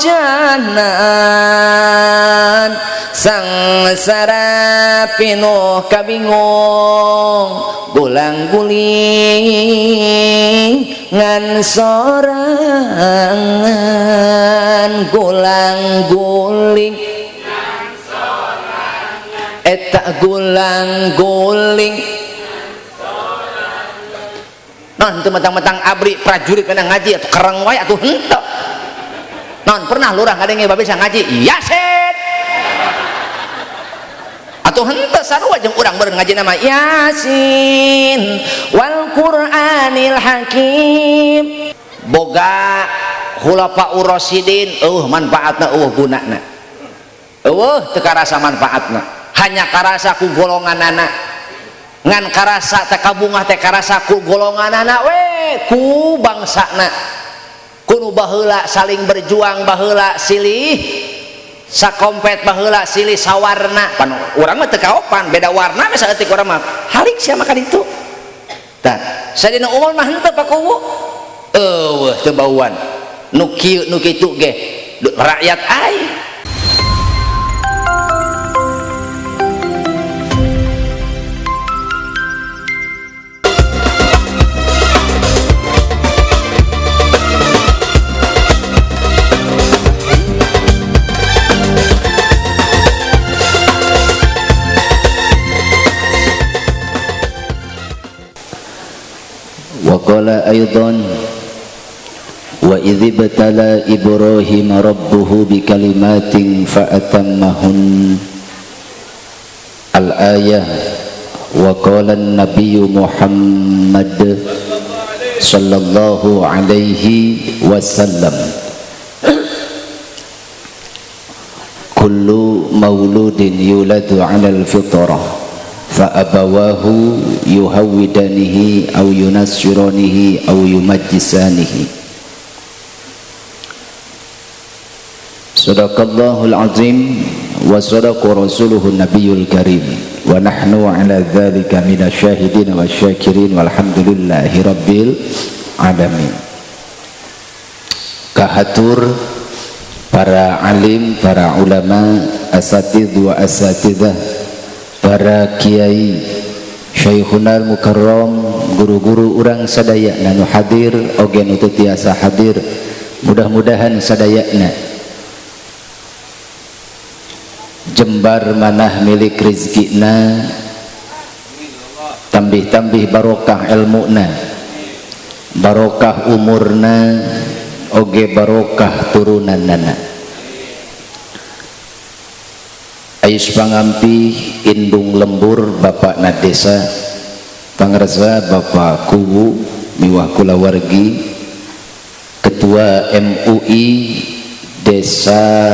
hujanan sangsara pinuh kabingung gulang-guling ngan sorangan gulang-guling eta gulang-guling non itu metang-metang abri prajurit kena ngaji atau kereng wae atuh henteu non pernah lurah ngadenge babe sang ngaji yasin atuh henteu sarua jeung urang beureun ngaji nama yasin wal qur'anil hakim boga khulafaur rasyidin manfaatna gunana teu karasa manfaatna hanya karasa ku golonganana ngan karasa teh kabungah teh karasa ku golonganana we ku bangsana kudu baheula saling berjuang baheula silih sakompet baheula silih sawarna pan urang mah teu kaopan beda warna mah saeutik urang mah halik sia makan itu tah sadina umur mah henteu pakuwu teu bauan nu kieu nu kitu ge rakyat ai Waqala aydan wa idh ibtala Ibrahim rabbuhu bikalimatin fa'atammahun al-ayah wa qala an-nabiy Muhammad sallallahu alaihi wasallam kullu mauludin yuladu 'ala al-fitrah فأبواه يهودانه أو ينصرانه أو يمجسانه صدق الله العظيم وصدق رسوله النبي الكريم ونحن على ذلك من الشاهدين والشاكرين والحمد لله رب العالمين. Kahatur para alim, para ulama, asatidz wa asatidzah, para kiai Syekhunal Mukarram, guru-guru urang sadaya nanu hadir oge nu teu tiasa hadir, mudah-mudahan sadayana jembar manah milik rezekina, tambih-tambih barokah ilmuna, barokah umurna, oge barokah turunanna. Ais pangampi indung lembur Bapak Nadesa Pangreza Bapak Kuwu miwah kulawargi Ketua MUI Desa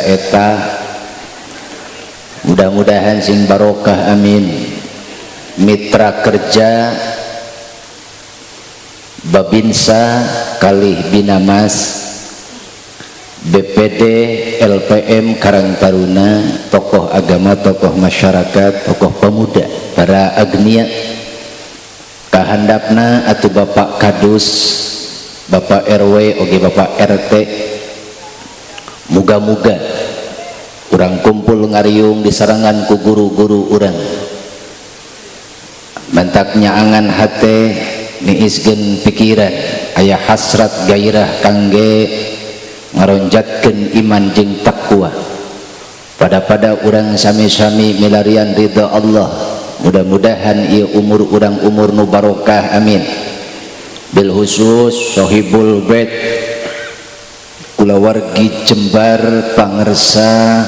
eta mudah-mudahan sing barokah amin. Mitra kerja Babinsa kalih Binamas BPD LPM Karang Taruna, tokoh agama, tokoh masyarakat, tokoh pemuda, para agnia kahandapna atuh Bapak Kadus, Bapak RW oge Bapak RT, muga-muga urang kumpul ngariung disarangan ku guru-guru urang mantaknya angan hate niiskeun pikiran aya hasrat gairah kangge ngaronjatkeun iman jeung takwa pada urang sami-sami milarian ridha Allah. Mudah-mudahan ieu umur urang umur nu barokah amin. Bil khusus Sohibul Bait kulawargi Jembar pangersa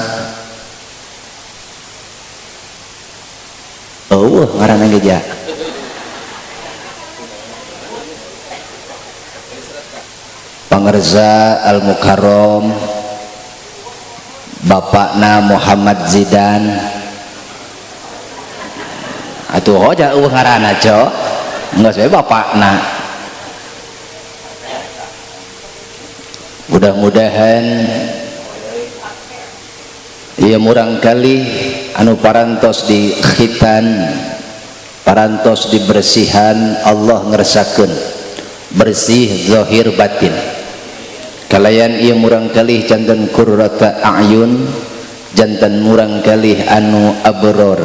ngaranna geja Pangerza Al-Mukarram Bapakna Muhammad Zidan atuh hoja ngaranna co geus we bapakna. Mudah-mudahan ieu murang kali anu parantos di khitan parantos dibersihan Allah ngersakeun bersih zahir batin. Kalayan ieu murang kalih janten qurrata a'yun, janten murang kalih anu abror,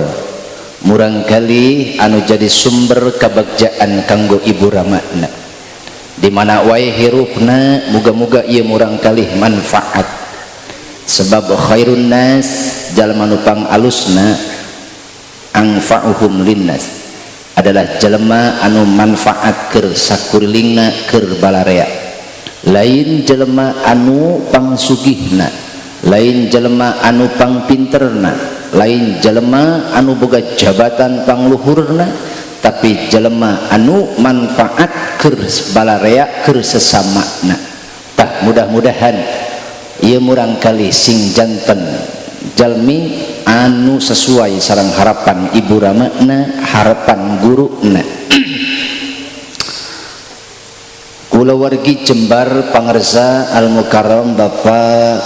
murang kalih anu jadi sumber kabagjaan kanggo ibu ramana. Di mana wae hirupna muga-muga ieu murang kalih manfaat. Sebab khairun nas jalma nu pangalusna anfa'uhum linnas adalah jelema anu manfaat keur sakurilingna keur balarea. Lain jelema anu pangsugihna, lain jelema anu pangpinterna, lain jelema anu boga jabatan pangluhurna, tapi jelema anu manfaat keur balarea keur sesamana. Tah mudah-mudahan ieu murang kali sing janten jalmi anu sesuai sareng harapan ibu ramana, harapan guruna. Kula wargi Jembar pangarsa Al Mukarram Bapak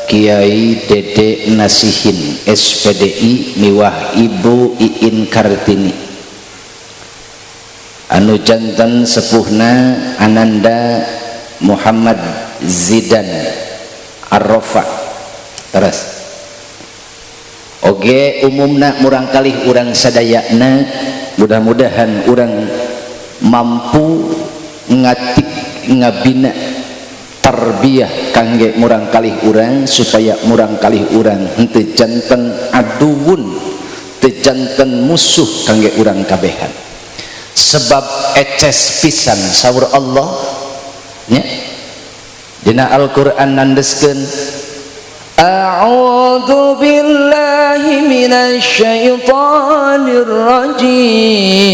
Kiai Dede Nasihin SPDI miwah Ibu Iin Kartini anu janten sepuhna Ananda Muhammad Zidan Ar-Rafa. Terus oge umumna murang kalih urang sadayana mudah-mudahan urang mampu ngatik ngabina tarbiyah kangge murang kalih urang supaya murang kalih urang henteu janten aduun, teu janten musuh kangge urang kabehan. Sebab eces pisan saur Allah nya dina Al-Qur'an nandeskeun a'udzu billahi minasy syaithanir rajim.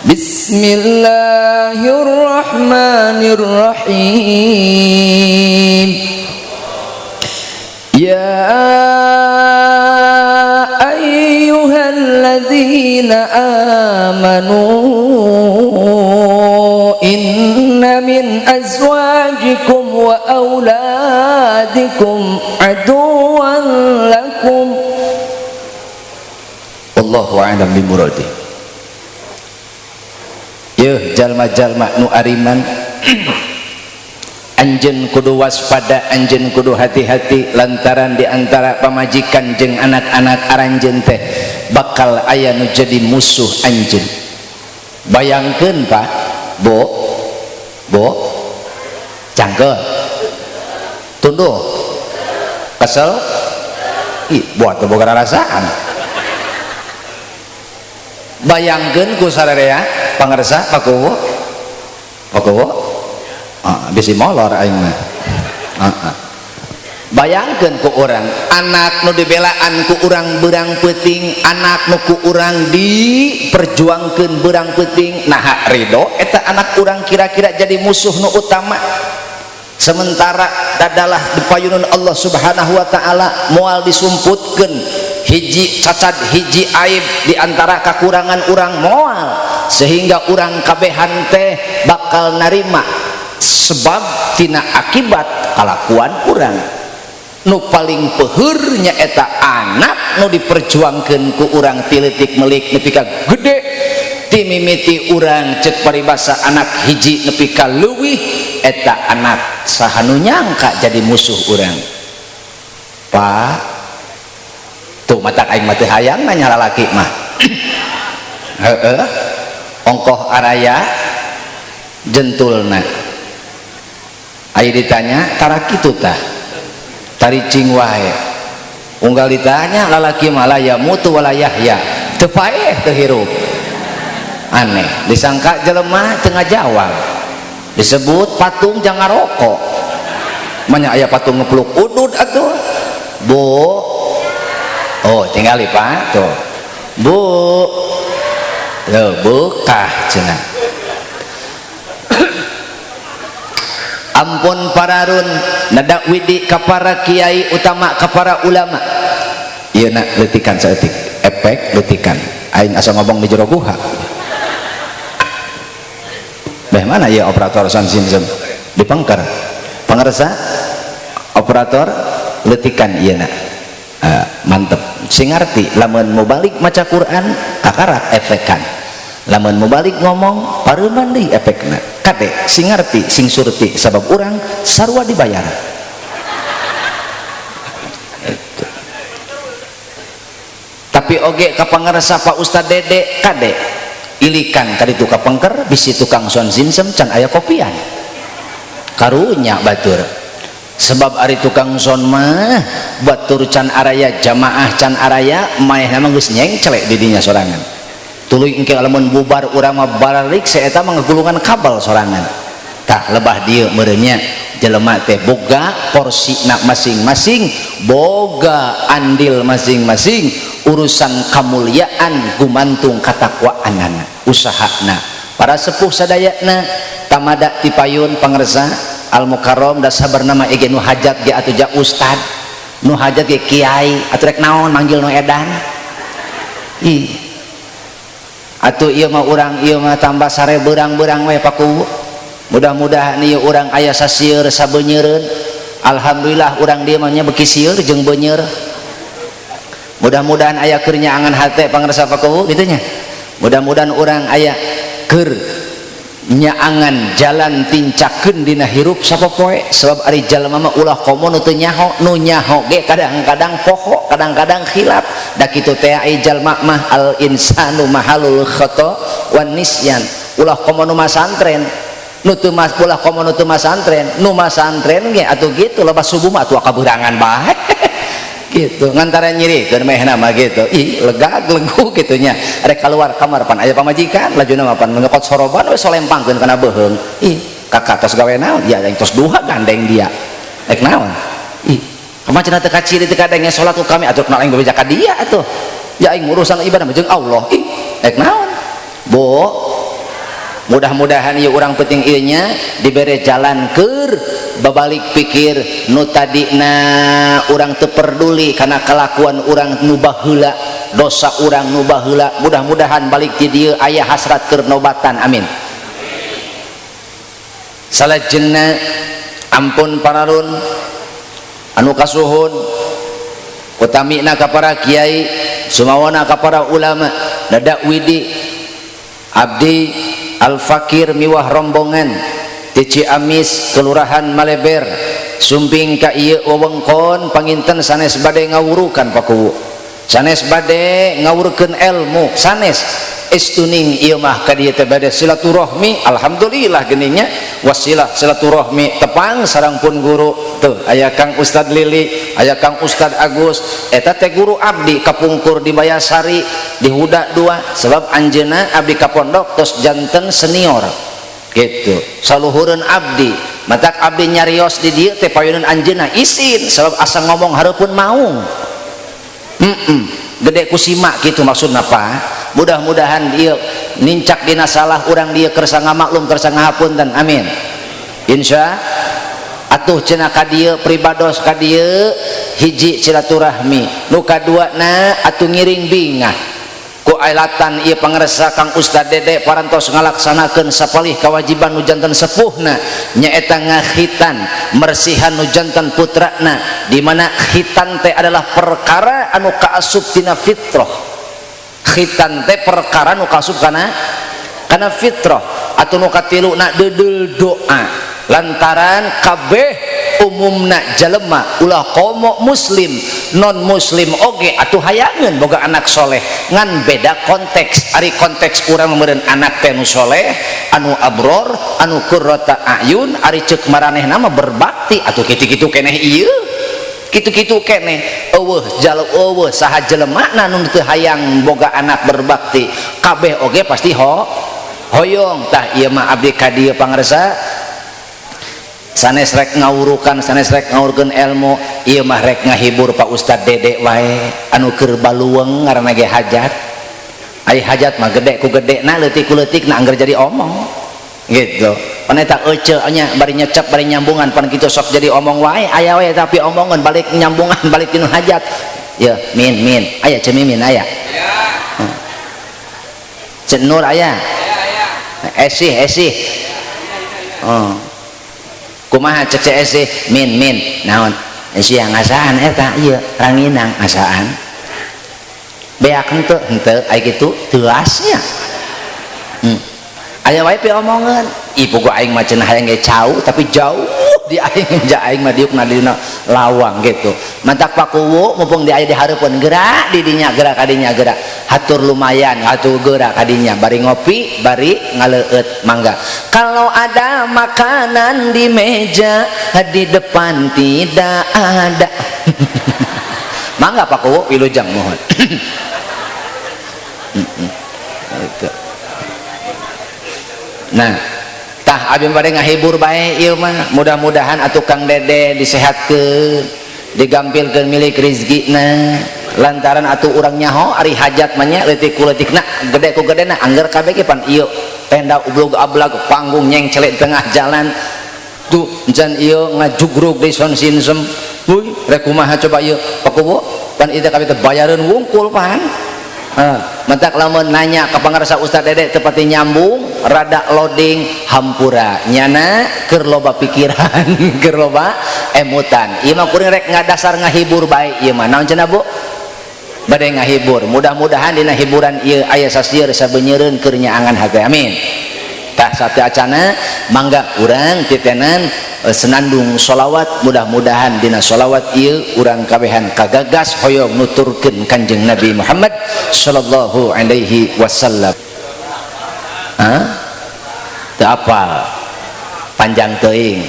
Bismillahirrahmanirrahim. Ya ayyuhalladzina amanu inna min azwajikum wa auladikum aduwwan lakum. Wallahu a'lam bimuradi. Yeuh jalma-jalma nu ariman anjeun kudu waspada, anjeun kudu hati-hati lantaran diantara pamajikan jeung anak-anak aranjeun teh bakal aya nu jadi musuh anjeun. Bayangkeun Pak, Bo cangkel tunduh kesel ih buat boga rasaan. Bayangkeun ku sararea pangarsa pakuwu bisi molor aing mah. Bayangkeun ku urang anak nu dibelaan ku urang beurang peuting, anak nu ku urang diperjuangkeun beurang peuting, nah ridho eta anak urang kira-kira jadi musuh nu utama. Sementara adalah dipayunun Allah Subhanahu wa taala moal disumputkeun hiji cacat hiji aib diantara kakurangan urang moal sehingga urang kabehan teh bakal narima sebab tina akibat kalakuan urang. Nu paling peuheur nyaeta anak nu diperjuangkeun ku urang tileutik melik nepi ka gede ti mimiti urang ceuk paribasa anak hiji nepi ka leuwih eta anak saha nu nyangka jadi musuh urang. Pak tuh matak aing mah teu hayang nanya lalaki mah heueuh ongkoh araya jentulna aya ditanya tara kitu tah taricing wae unggal ditanya lalaki mah la yamutu wala yahya teu paeh teu hirup. Aneh disangka jelema teu ngajawab, disebut patung jangan rokok manya aya patung ngepluk udud atuh. Bu oh tinggali Pak tuh Bu tuh bekah cenah. Ampun pararun nada widi ka para kiai utama ka para ulama ieu nak leutikan saeutik efek leutikan aing asa ngomong di jero guha. Beh mana ya operator sound system dipengker pangarsa operator leutikan ieu nak mantep sing ngarti lamun mau balik maca Quran kakarak efekan lamun mau balik ngomong pareuman deui efekna kade sing ngarti sing surti sabab urang sarua dibayar. Itu. Tapi oge kapangarasa Pak Ustad Dede kade ilikan kadi tu kapengker bisi tukang son zinsem can aya kopian karunya batur sebab ari tukang son mah batur can araya jamaah can araya maehna mah geus nyengcelek di dinya sorangan tuluy engke lamun bubar urang mah balik saeta mah ngagulungan kabel sorangan tah lebah dieu meureunnya jelema teh boga porsina masing-masing boga andil masing-masing urusan kamuliaan gumantung katakwaanana usahana para sepuh sadayana tamada ti payun pangresa Al Mukarram da sabar nama ege nu hajat ge atuh ja ustad nu hajat ge kiai atuh rek naon manggil nu edan ih atuh ieu mah urang ieu mah tambah sare beurang-beurang we paku mudah-mudahan ieu urang aya sasieur sabeunyereun alhamdulillah urang dieu mah nya beuki sieur jeung beunyer mudah-mudahan aya keur nyaangan hate pangresa paku kitu nya mudah-mudahan urang aya keur nyaangan jalan tincakeun dina hirup sapopoe sebab ari jalma mah ulah komo nu teu nyaho nu nyaho ge kadang-kadang poho kadang-kadang khilaf da kitu teh ai jalma mah al insanu mahalul khata wan nisyan ulah komo nu masantren nu teu mas ulah komo nu teu masantren nu masantren ge atuh kitu loba subuh mah atuh kaberangan bae gitu ngantara nyirikeun mehna mah gitu ih lega legu kitunya rek keluar kamar pan aya pamajikan lajuna mah pan ngekot soroban we solempangkeun kana beuheung ih kakak tos gawe naon ya yang tos duha gandeng dia rek naon ih kamacana teu kaciri teu kadenge salat ku kami atuh kenal aing bebeja ka dia atuh ya aing urusan ibadah mah jeung Allah ih rek naon bo mudah-mudahan ieu urang penting ieu nya dibere jalan keur babalik pikir nu tadina urang teu peduli kana kelakuan urang nu baheula dosa urang nu baheula mudah-mudahan balik ti dieu aya hasrat keur nobatan amin salajengna ampun pararun anu kasuhun utamina ka para kiai sumawana ka para ulama dadak widi abdi Al Fakir miwah rombongan ti Ciamis kelurahan Maleber sumping ka ieu wewengkon panginten sanes bade ngawurukan paku sanes bade ngawurkeun ilmu sanes istuning ieu mah ka dieu teh bade silaturahmi alhamdulillah geninnya wasilah silaturahmi tepang sareng pun guru tuh aya Kang Ustad Lili aya Kang Ustad Agus eta teh guru abdi kapungkur di Bayasari di Huda 2 sebab anjeunna abdi ka pondok tos janten senior gitu saluhureun abdi matak abdi nyarios di dieu teh payunan anjeunna isin sebab asa ngomong hareupeun maung gede kusima gitu maksudna Pak mudah-mudahan dia nincak dina salah urang dia kersa ngamaklum kersa ngahapunten amin insya atuh cenah ka dieu pribados ka dieu hiji silaturahmi nu kaduana atuh ngiring bingah ku ailatan ieu pangresa Kang Ustad Dede parantos ngalaksanakeun sapalih kewajiban nu janten sepuhna nyaeta ngakhitan mersihan nu janten putrana di mana khitan teh adalah perkara anu kaasup tina fitrah khitan teh perkara nu kaasup kana fitrah atau nu katiluna deudel doa lantaran kabeh umumna jelema ulah komo muslim non muslim oge atuh hayangeun boga anak soleh ngan beda konteks ari konteks urang meureun anak teh nu soleh anu abror anu qurrata ayun ari ceuk maranehna mah berbakti atuh kitu-kitu keneh ieu kitu-kitu keneh eueuh eueuh saha jelemana nu teu hayang boga anak berbakti kabeh oge pasti hoyong tah ieu mah abdi ka dieu pangresa sanes rek ngawurukan sanes rek ngawurkeun ilmu ieu mah rek ngahibur Pak Ustad Dede wae anu keur baluweung ngaranna ge hajat ai hajat mah gede ku gedena leutik ku leutikna angger jadi omong gitu pan eta euceu nya bari nyecep bari nyambungan pan kitu sok jadi omong wae aya wae tapi omongan balik nyambungan balik tinu hajat ya min aya cemimin aya cenur aya esih kumaha cek esih min naon sia ngasaan eta ieu ranginang ngasaan beak henteu aya kitu teuasnya aya wae pi omongan ibu gua aing mah cenah hayang ge jauh tapi jauh di aing ja aing mah diukna dina lawang gitu mantak pakuwu mumpung di aya di hareupeun gerak di dinya gerak ka dinya gerak hatur lumayan hatur gerak ka dinya bari ngopi bari ngaleueut mangga kalau ada makanan di meja di depan tidak ada mangga pakuwu wilujeng mohon nah tah abi bade ngahibur bae ieu mah mudah-mudahan atuh Kang Dede disehatkeun digampilkeun milik rezekina lantaran atuh urang nyaho ari hajat mah nya leutik ku leutikna gede ku gedena angger kabeh ge pan ieu tenda ublug ablag panggung nyengcele tengah jalan tuh jan ieu ngajugrug di son sinsem huy rek kumaha coba ieu pakuwo pan ieu kabeh teh bayareun wungkul pan mentak lamun nanya ke pangarsa Ustaz Dede tepati nyambung rada loading hampura nyana keur loba pikiran keur loba emutan ieu mah kuring rek ngadasar ngahibur bae ieu mah naon cenah Bu bade ngahibur mudah-mudahan dina hiburan ieu aya sasieun sabeunyereun keur nyaangan hate amin tah sate acana mangga urang titenan senandung sholawat mudah-mudahan dina sholawat ieu urang kabehan kagagas hoyong nuturkeun Kanjeng Nabi Muhammad sallallahu alaihi wasallam teu apal panjang teuing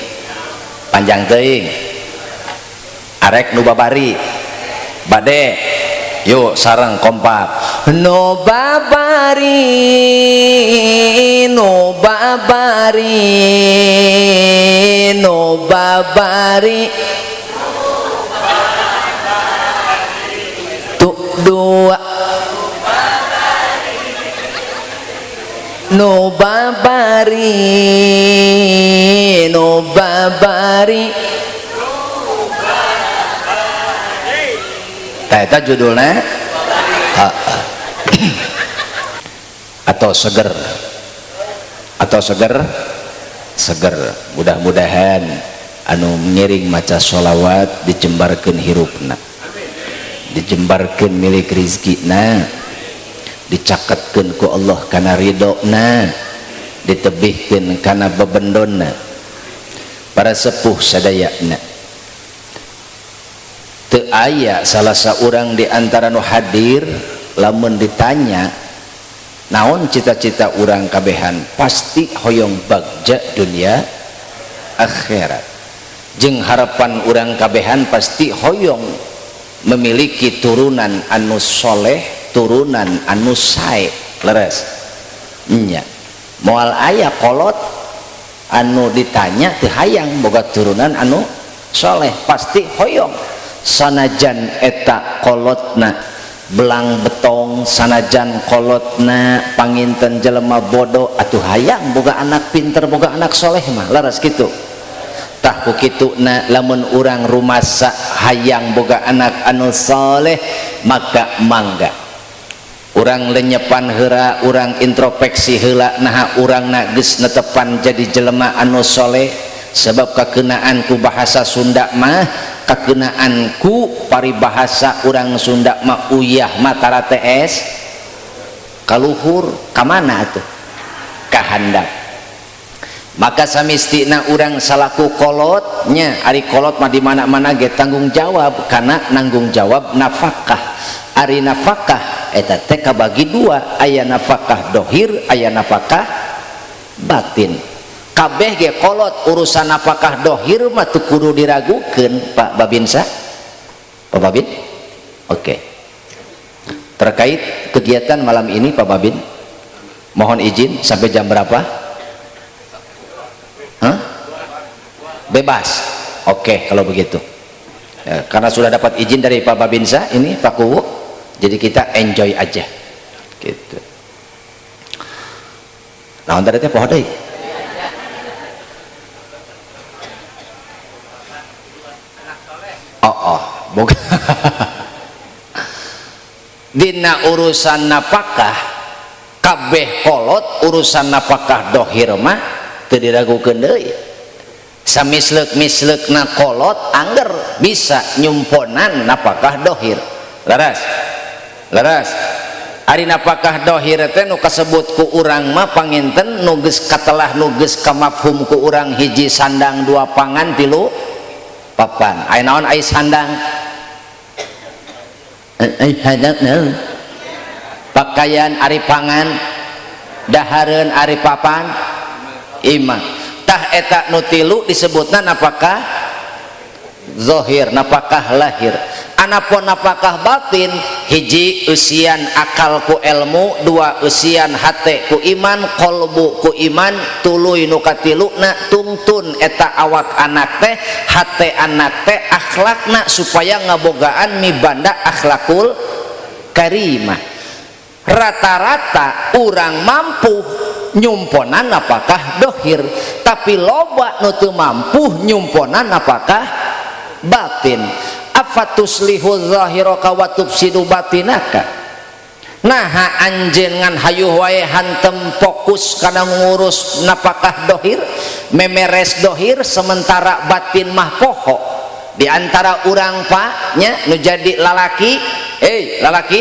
arek nu babari bade yuk sareng kompak no babari no babari no babari tuk dua no babari no babari eta judulnya atau seger mudah-mudahan anu ngiring maca sholawat dijembarkeun hirupna dijembarkeun milik rizkina dicaketkeun ku Allah kana ridona ditebihkeun kana bebendonna para sepuh sadayana teu aya salah saurang di antara nu hadir lamun ditanya naon cita-cita urang kabehan pasti hoyong bagja dunia akhirat jeung harapan urang kabehan pasti hoyong memiliki turunan anu soleh turunan anu sae leres nya moal aya kolot anu ditanya teu hayang boga turunan anu soleh pasti hoyong sanajan eta kolotna belang betong sanajan kolotna panginten jelema bodoh atuh hayang boga anak pinter boga anak soleh mah laras kitu tah ku kituna lamun urang rumasa hayang boga anak anu soleh maka mangga urang lenyepan heula urang introspeksi heula naha urangna geus netepan jadi jelema anu soleh sebab kakeunaan ku bahasa Sunda mah kakeunaan ku paribahasa urang Sunda mah uyah matara TS kaluhur ka mana atuh ka handap maka samistina urang salaku kolotnya ari kolot mah di mana-mana ge tanggung jawab kana nanggung jawab nafkah ari nafkah eta teh kabagi dua aya nafkah dohir aya nafkah batin kabeh ge kolot urusan apakah dohir mah teu kudu diragukeun Pak Babinsa Pak Babin oke. Terkait kegiatan malam ini Pak Babin mohon izin sampai jam berapa? Bebas oke kalau begitu ya, karena sudah dapat izin dari Pak Babinsa ini Pak Kuwu jadi kita enjoy aja gitu nah untuk itu pohon deh boga dina urusan napakah kabeh kolot urusan napakah dohir mah teu diragukeun deui samisleuk-misleukna kolot angger bisa nyumponan napakah dohir laras Ari napakah dohir teh nu kasebut ku urang mah panginten nu geus katelah nu geus kamafhum ku urang hiji sandang dua pangan tilu papan. Aya naon ai sandang? Ai hadap naon? Pakaian ari pangan, dahareun ari papan, imah. Tah eta nu tilu disebutna napakah zahir, napakah lahir. Anapun napakah batin, hiji usian akal ku ilmu, dua usian hate ku iman, kolbu ku iman, tuluy nu katiluna tungtun eta awak anak teh, hate anak teh akhlakna supaya ngabogaan mibanda akhlakul karimah. Rata-rata urang mampu nyumponan apakah dohir, tapi loba nu teu mampu nyumponan apakah batin. Afatuslihu zahiraka wa tufsidu batinaka. Naha anjeun ngan hayuh wae hantem fokus kana ngurus napakah dohir, memeres dohir sementara batin mah poho. Di antara urang pa nya nu jadi lalaki, lalaki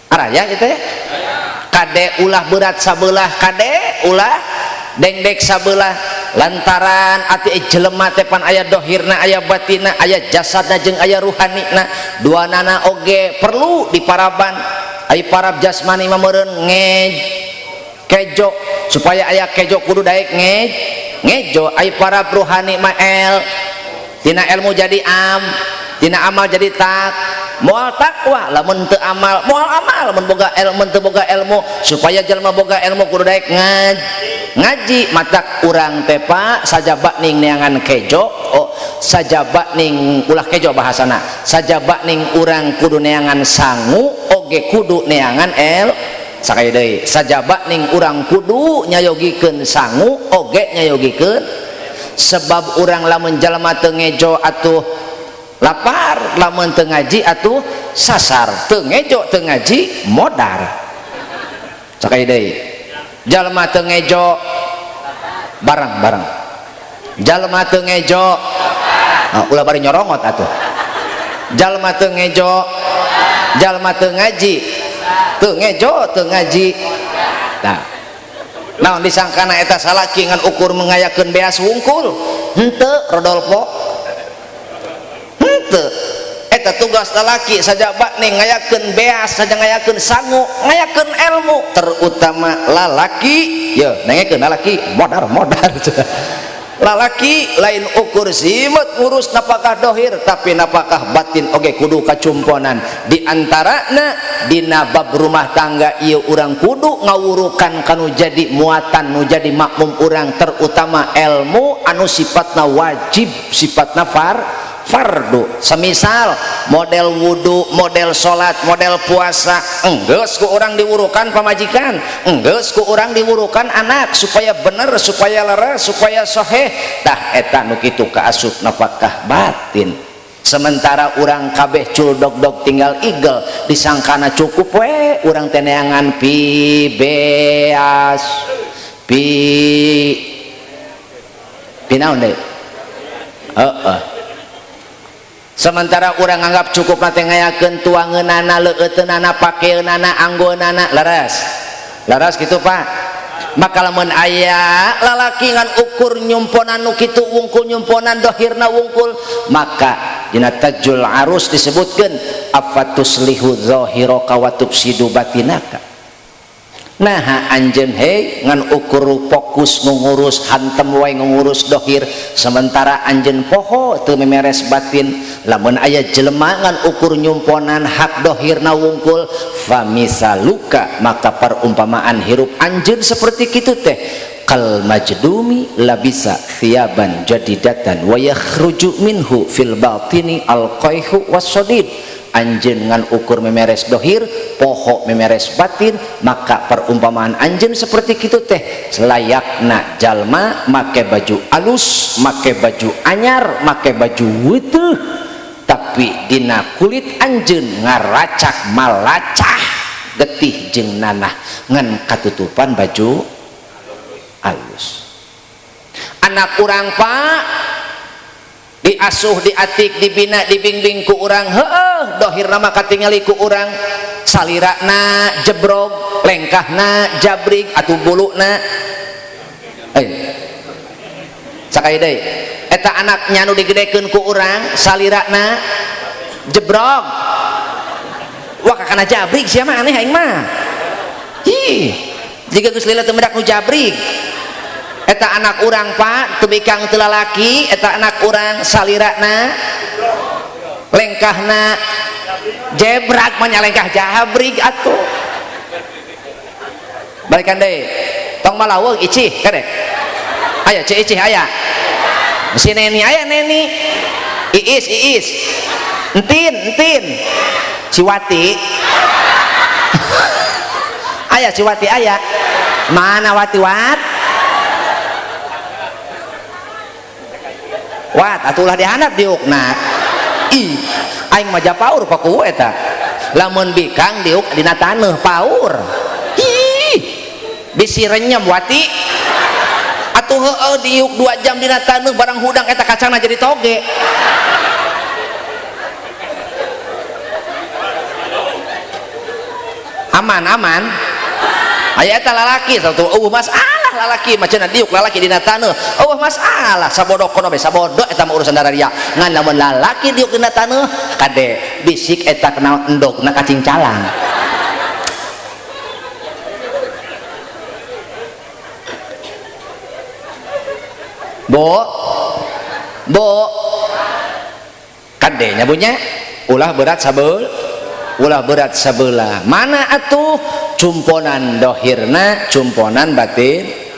araya gitu ya. Kade ulah berat sabelah, kade ulah dengdek sabelah, lantaran ati jelema teh pan aya dohirna aya batina, aya jasadna jeung aya ruhanina, duanana oge perlu diparaban. Ai parab jasmani mah meureun kejo supaya aya kejo kudu daek ngejo. Ai parab ruhani mah tina ilmu jadi tina amal jadi moal takwa, lamun teu amal moal amal, lamun boga ilmu teu boga ilmu, supaya jelema boga ilmu kudu daek ngaji. Matak urang teh Pak sajaba ning neangan kejo, sajaba ning ulah kejo bahasana, sajaba ning urang kudu neangan sangu oge kudu neangan sakaya deui, sajaba ning urang kudu nyayogikeun sangu oge nyayogikeun, sebab urang lamun jalema teu ngejo atuh lapar, lamun teu ngaji atuh sasar, teu ngejo teu ngaji modar. Sakaya deui, jalma teu ngejo bareng-bareng, jalma teu ngejo ulah bari nyorongot atuh, jalma teu ngejo, jalma teu ngaji, teu ngejo teu ngaji. Tah naon disangkana eta salaki ngan ukur mengayakeun beas wungkul? Henteu Rodolfo, eta tugas lalaki sajaba ning ngayakeun beas, saja ngayakeun sangu, ngayakeun ilmu, terutama lalaki. Ye nengekeun lalaki modar lalaki lain ukur simet ngurus napakah dohir, tapi napakah batin oge kudu kacumponan. Di antarana dina bab rumah tangga ieu urang kudu ngawurukan kanu jadi muatan nu jadi makmum urang, terutama ilmu anu sifatna wajib, sifatna fardu. Semisal model wudu, model salat, model puasa, enggeus ku urang diwurukan pamajikan, enggeus ku urang diwurukan anak supaya bener, supaya leres, supaya soheh. Tah eta nu kitu kaasup napakah batin. Sementara urang kabeh culdog-dog tinggal igel, disangkana cukup we urang teh neangan beas naon deui? Sementara orang anggap cukup nanti ngayakeun tuangeunana, leueuteunana, pakeunana, anggonana, laras gitu Pak. Maka lamun aya lalaki ngan ukur nyumponan nu kitu wungkul, nyumponan dohirna wungkul, maka dina tajul arus disebutkeun afatuslihu zahiraka wa tufsidu batinaka. Nah anjeun hei ngan ukur fokus ngurus hantem wae ngurus dohir, sementara anjeun poho teu memeres batin. Lamun aya jelema ngan ukur nyumponan hak dohirna wungkul, famisaluka, maka perumpamaan hirup anjeun seperti kitu teh kal majdumi labisa thiyaban jadidatan wa yakhruju minhu fil batini al qayhu wassadid. Anjeun ngan ukur memeres dohir, poho memeres batin, maka perumpamaan anjeun seperti kitu teh selayakna jalma make baju alus, make baju anyar, make baju weutuh, tapi dina kulit anjeun ngaracak malacah getih jeung nanah ngan katutupan baju alus. Anak urang Pak diasuh, diatik, dibina, dibimbing ku urang, heueuh dohirna mah katingali ku urang salirana jebrog, lengkahna jabrig atuh buluna sakaya deui eta anaknya nu digedekeun ku urang salirana jebrog wah kakana jabrig sia mah aneh aing mah ih jika geus lila teu medak nu jabrig eta anak urang Pak teu bikang teu lalaki eta anak urang salirana lengkahna jebrag mah nya lengkah jabrig atuh balikan deui tong malaweung icih kadek aya ce icih aya si neni aya neni iis entin ciwati aya ciwati aya mana wati wat atulah dihandap diukna ih aing mah paur paku eta lamun bikang diuk dina taneuh paur ih bisi renyem wati atuh heueuh diuk 2 jam dina taneuh barang hudang eta kacangna jadi toge aman aya eta lalaki satu mas alah lalaki macana diuk lalaki dina taneuh mas alah sabodok kono be sabodok eta mah urusan dararia ngan lamun lalaki diuk dina taneuh kade bisik eta kena endogna cacing calang bo kadenya punya ulah berat sebelah mana atuh cumponan dohirna cumponan batin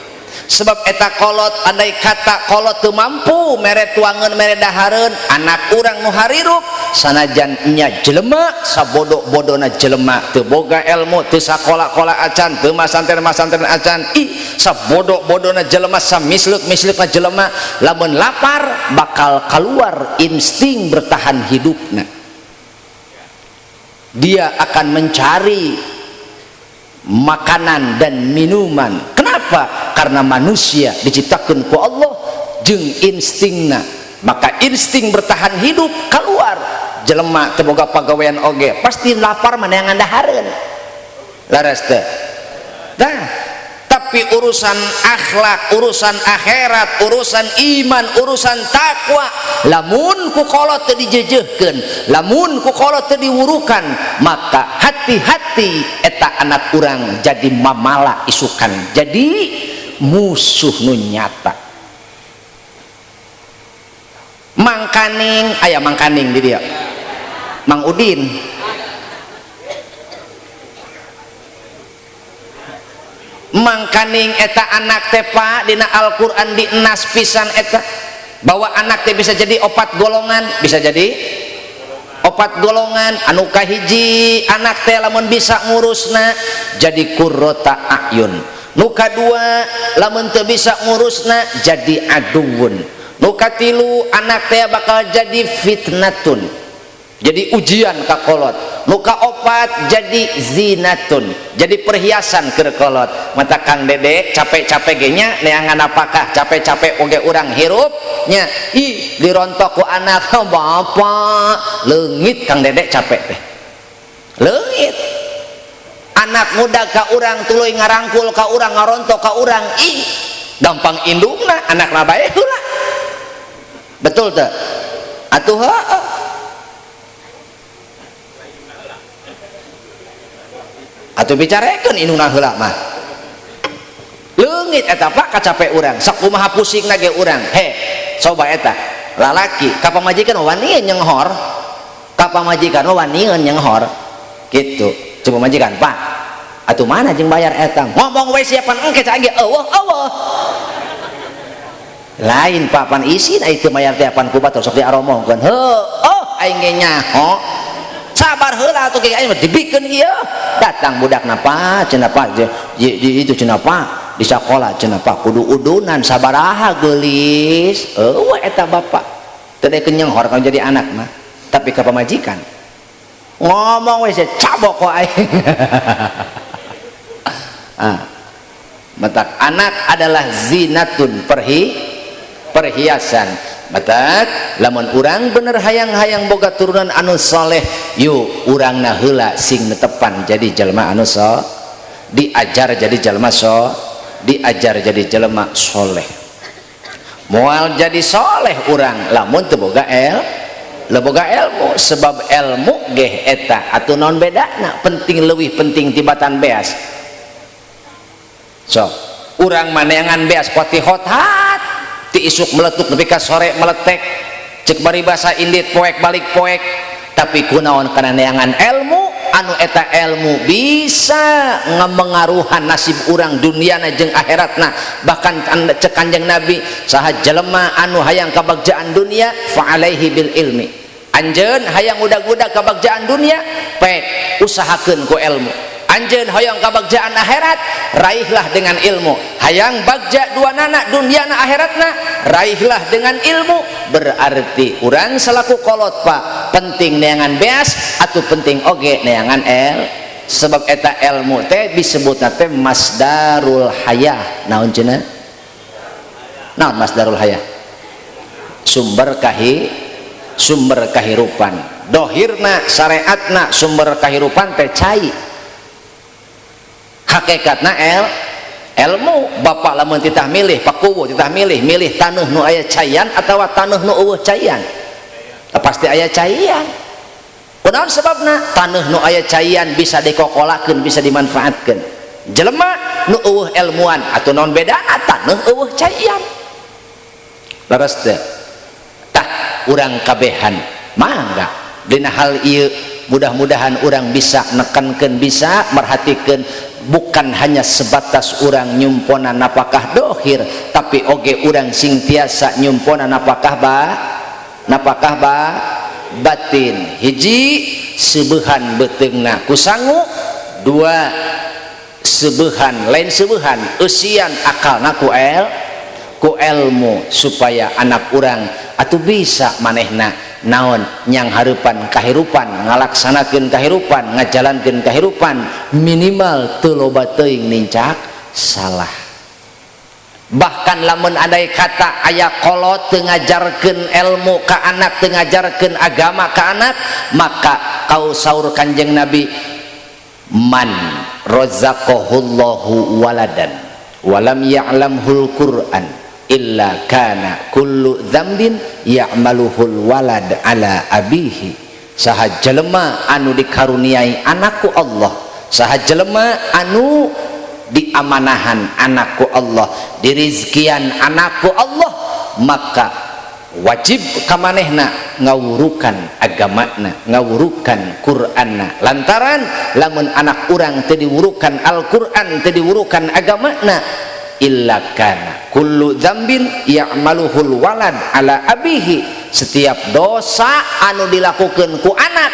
sebab eta kolot andai kata kolot teu mampu mere tuangeun mere dahareun anak urang nu harirup sanajan nya jelema sabodo-bodona jelema teu boga ilmu teu sakola-kola acan teu masantren acan sabodo-bodona jelema samisleuk-misleukna jelema lamun lapar bakal keluar insting bertahan hidupna dia akan mencari makanan dan minuman. Kenapa? Karena manusia diciptakan ku Allah jeung instingna, maka insting bertahan hidup keluar. Jelema teu boga pagawean oge pasti lapar meneangan dahareun laras teh. Tapi urusan akhlak, urusan akhirat, urusan iman, urusan takwa lamun ku kolot teu dijejehkeun, lamun ku kolot teu diwurukan, maka hati-hati eta anak urang jadi mamala isukan, jadi musuh nu nyata. Mangkaning aya mangkaning di dia Mang Udin mangkaning eta anak tepa dina Al-Quran di enas pisan eta bahwa anak teh bisa jadi 4 golongan, bisa jadi 4 golongan. Anu kahiji anak teh lamun bisa ngurusna jadi qurrata ayun, nu kadua lamun teu bisa ngurusna jadi aduun, nu katilu anak teh bakal jadi fitnatun, jadi ujian ka kolot, nu kaopat jadi zinatun, jadi perhiasan ke kolot. Mata Kang Dede capek-capek ge nya neangan apakah capek-capek oge urang hirup nya dirontok ku anak bapak leungit Kang Dede capek teh leungit. Anak muda ka urang tuluy ngarangkul ka urang ngarontok ka urang gampang indungna anakna bae heula, betul teh atuh heueuh. Atuh bicarakeun indungna heula mah leungit eta Pak kacape urang sakumaha pusingna ge urang. Coba eta lalaki ka pamajikan wanieun nyenghor, ka pamajikan wanieun nyenghor kitu. Coba majikan Pak atuh mana jeung bayar eta, ngomong we siapan engke ca ge eueuh lain Pak pan isin ai teu bayar teh pan ku batur sok diaromongkeun aing ge nyaho sabar heula atuh ge aing dibikeun ieu datang budakna Pak cenah Pak itu cenah Pak di sakola cenah Pak kudu udunan sabaraha geulis eueuh eta bapak teu deuk nyenghor kalau jadi anak mah. Tapi ka pamajikan ngomong we cabok kok aing matak anak adalah zinatun perhiasan. batak lamun urang bener hayang-hayang boga turunan anu soleh, yuk urangna heula sing netepan jadi jelema anu diajar jadi jelema diajar jadi jelema soleh. Moal jadi soleh urang lamun teu boga ilmu, sebab ilmu geh eta atuh naon bedana, penting leuwih penting tibatan beas. So urang maneangan beas pati hotat ti isuk meletuk nepi ka sore meletek cek bari basa indit poek balik poek, tapi kunaon kana neangan ilmu anu eta ilmu bisa ngamengaruhan nasib urang duniana jeung akhiratna. Bahkan cek Kanjeng Nabi saha jelema anu hayang kabagjaan dunia fa alaihi bil ilmi, anjeun hayang udag-udag kabagjaan dunia pek usahakeun ku ilmu, anjeun hayang kabagjaan akhirat raihlah dengan ilmu, hayang bagja duanana duniana akhiratna raihlah dengan ilmu. Berarti urang salaku kolot pak penting neangan beas atau penting oge neangan sebab eta ilmu teh disebutna teh masdarul hayah. Naon cenah? Naon masdarul hayah? Sumber kahirupan. Dohirna syariatna sumber kahirupan teh cai. Hakikatna ilmu. Bapak lamun titah milih pakuwu titah milih taneuh nu aya caian atawa taneuh nu eueuh caian, pasti aya caian. Kunaon sebabna? Taneuh nu aya caian bisa dikokolakeun, bisa dimanfaatkeun. Jelema nu eueuh ilmuan atuh naon bedana taneuh eueuh caian. Laras teh tah urang kabehan mangga dina hal ieu mudah-mudahan urang bisa nekankeun, bisa merhatikeun bukan hanya sebatas urang nyumpona napakah dohir, tapi oge urang sing tiasa nyumpona napakah batin. Hiji sebeuhan beteungna ku sangu, dua sebeuhan lain sebeuhan eusian akalna ku ilmu, supaya anak urang atuh bisa manehna naon nyang hareupan kahirupan, ngalaksanakeun kahirupan, ngajalankeun kahirupan, minimal teu loba teuing nincak salah. Bahkan lamun andai kata aya kolot teu ngajarkeun ilmu ka anak, teu ngajarkeun agama ka anak, maka kau saur Kanjeng Nabi, man razaqahullahu waladan walam ya'lamhul Qur'an illa kana kullu dzambin ya'maluhul walad ala abihi. Saha jelema anu dikaruniai anakku Allah, saha jelema anu diamanahan anakku Allah, dirizkian anakku Allah, maka wajib ka manehna ngawurukan agamana, ngawurukan Qur'anna. Lantaran lamun anak urang teu diwurukan Al-Qur'an, teu diwurukan agamana, illa kana kullu dzambin ya'maluhul walad ala abihi, setiap dosa anu dilakukeun ku anak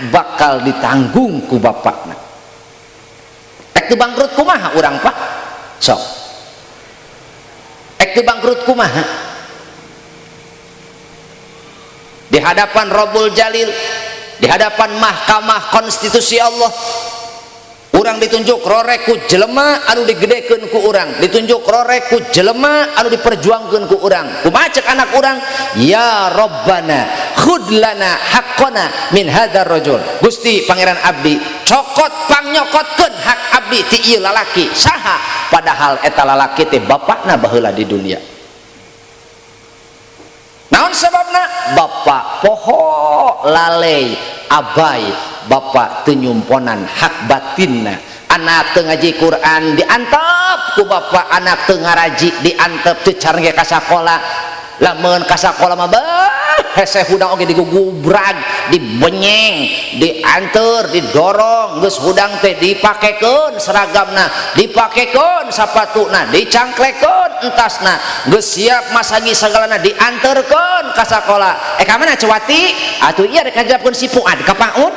bakal ditanggung ku bapakna. Ek teu bangkrut kumaha urang pak? Sok ek teu bangkrut kumaha? Di hadapan Rabbul Jalil, di hadapan mahkamah konstitusi Allah, urang ditunjuk roreku jelema anu digedekeun ku urang, ditunjuk roreku jelema anu diperjuangkeun ku urang. Kumaha cek anak urang? Ya Rabbana khudlana haqqana min hadzal rajul. Gusti pangeran abdi cokot pangyokotkeun hak abdi ti ieu lalaki. Saha? Padahal eta lalaki teh bapakna baheula di dunia. Naon sababna? Bapak poho lalai abai, bapak teu nyumponan hak batinna. Anak teu ngaji Quran diantep ku bapak, anak teu ngaraji diantep, teu carenge ka sakola. Lamun ka sakola mah hese hudang oge digugubrag, dibenyeng, dianteur, didorong, geus hudang teh dipakekeun seragamna, dipakekeun sapatuna, dicangklekeun entasna, geus siap masagi sagalana, dianterkeun ka sakola. Ka mana Cewati? Atuh ieu rek ngajapkeun si Fuad ka PAUD.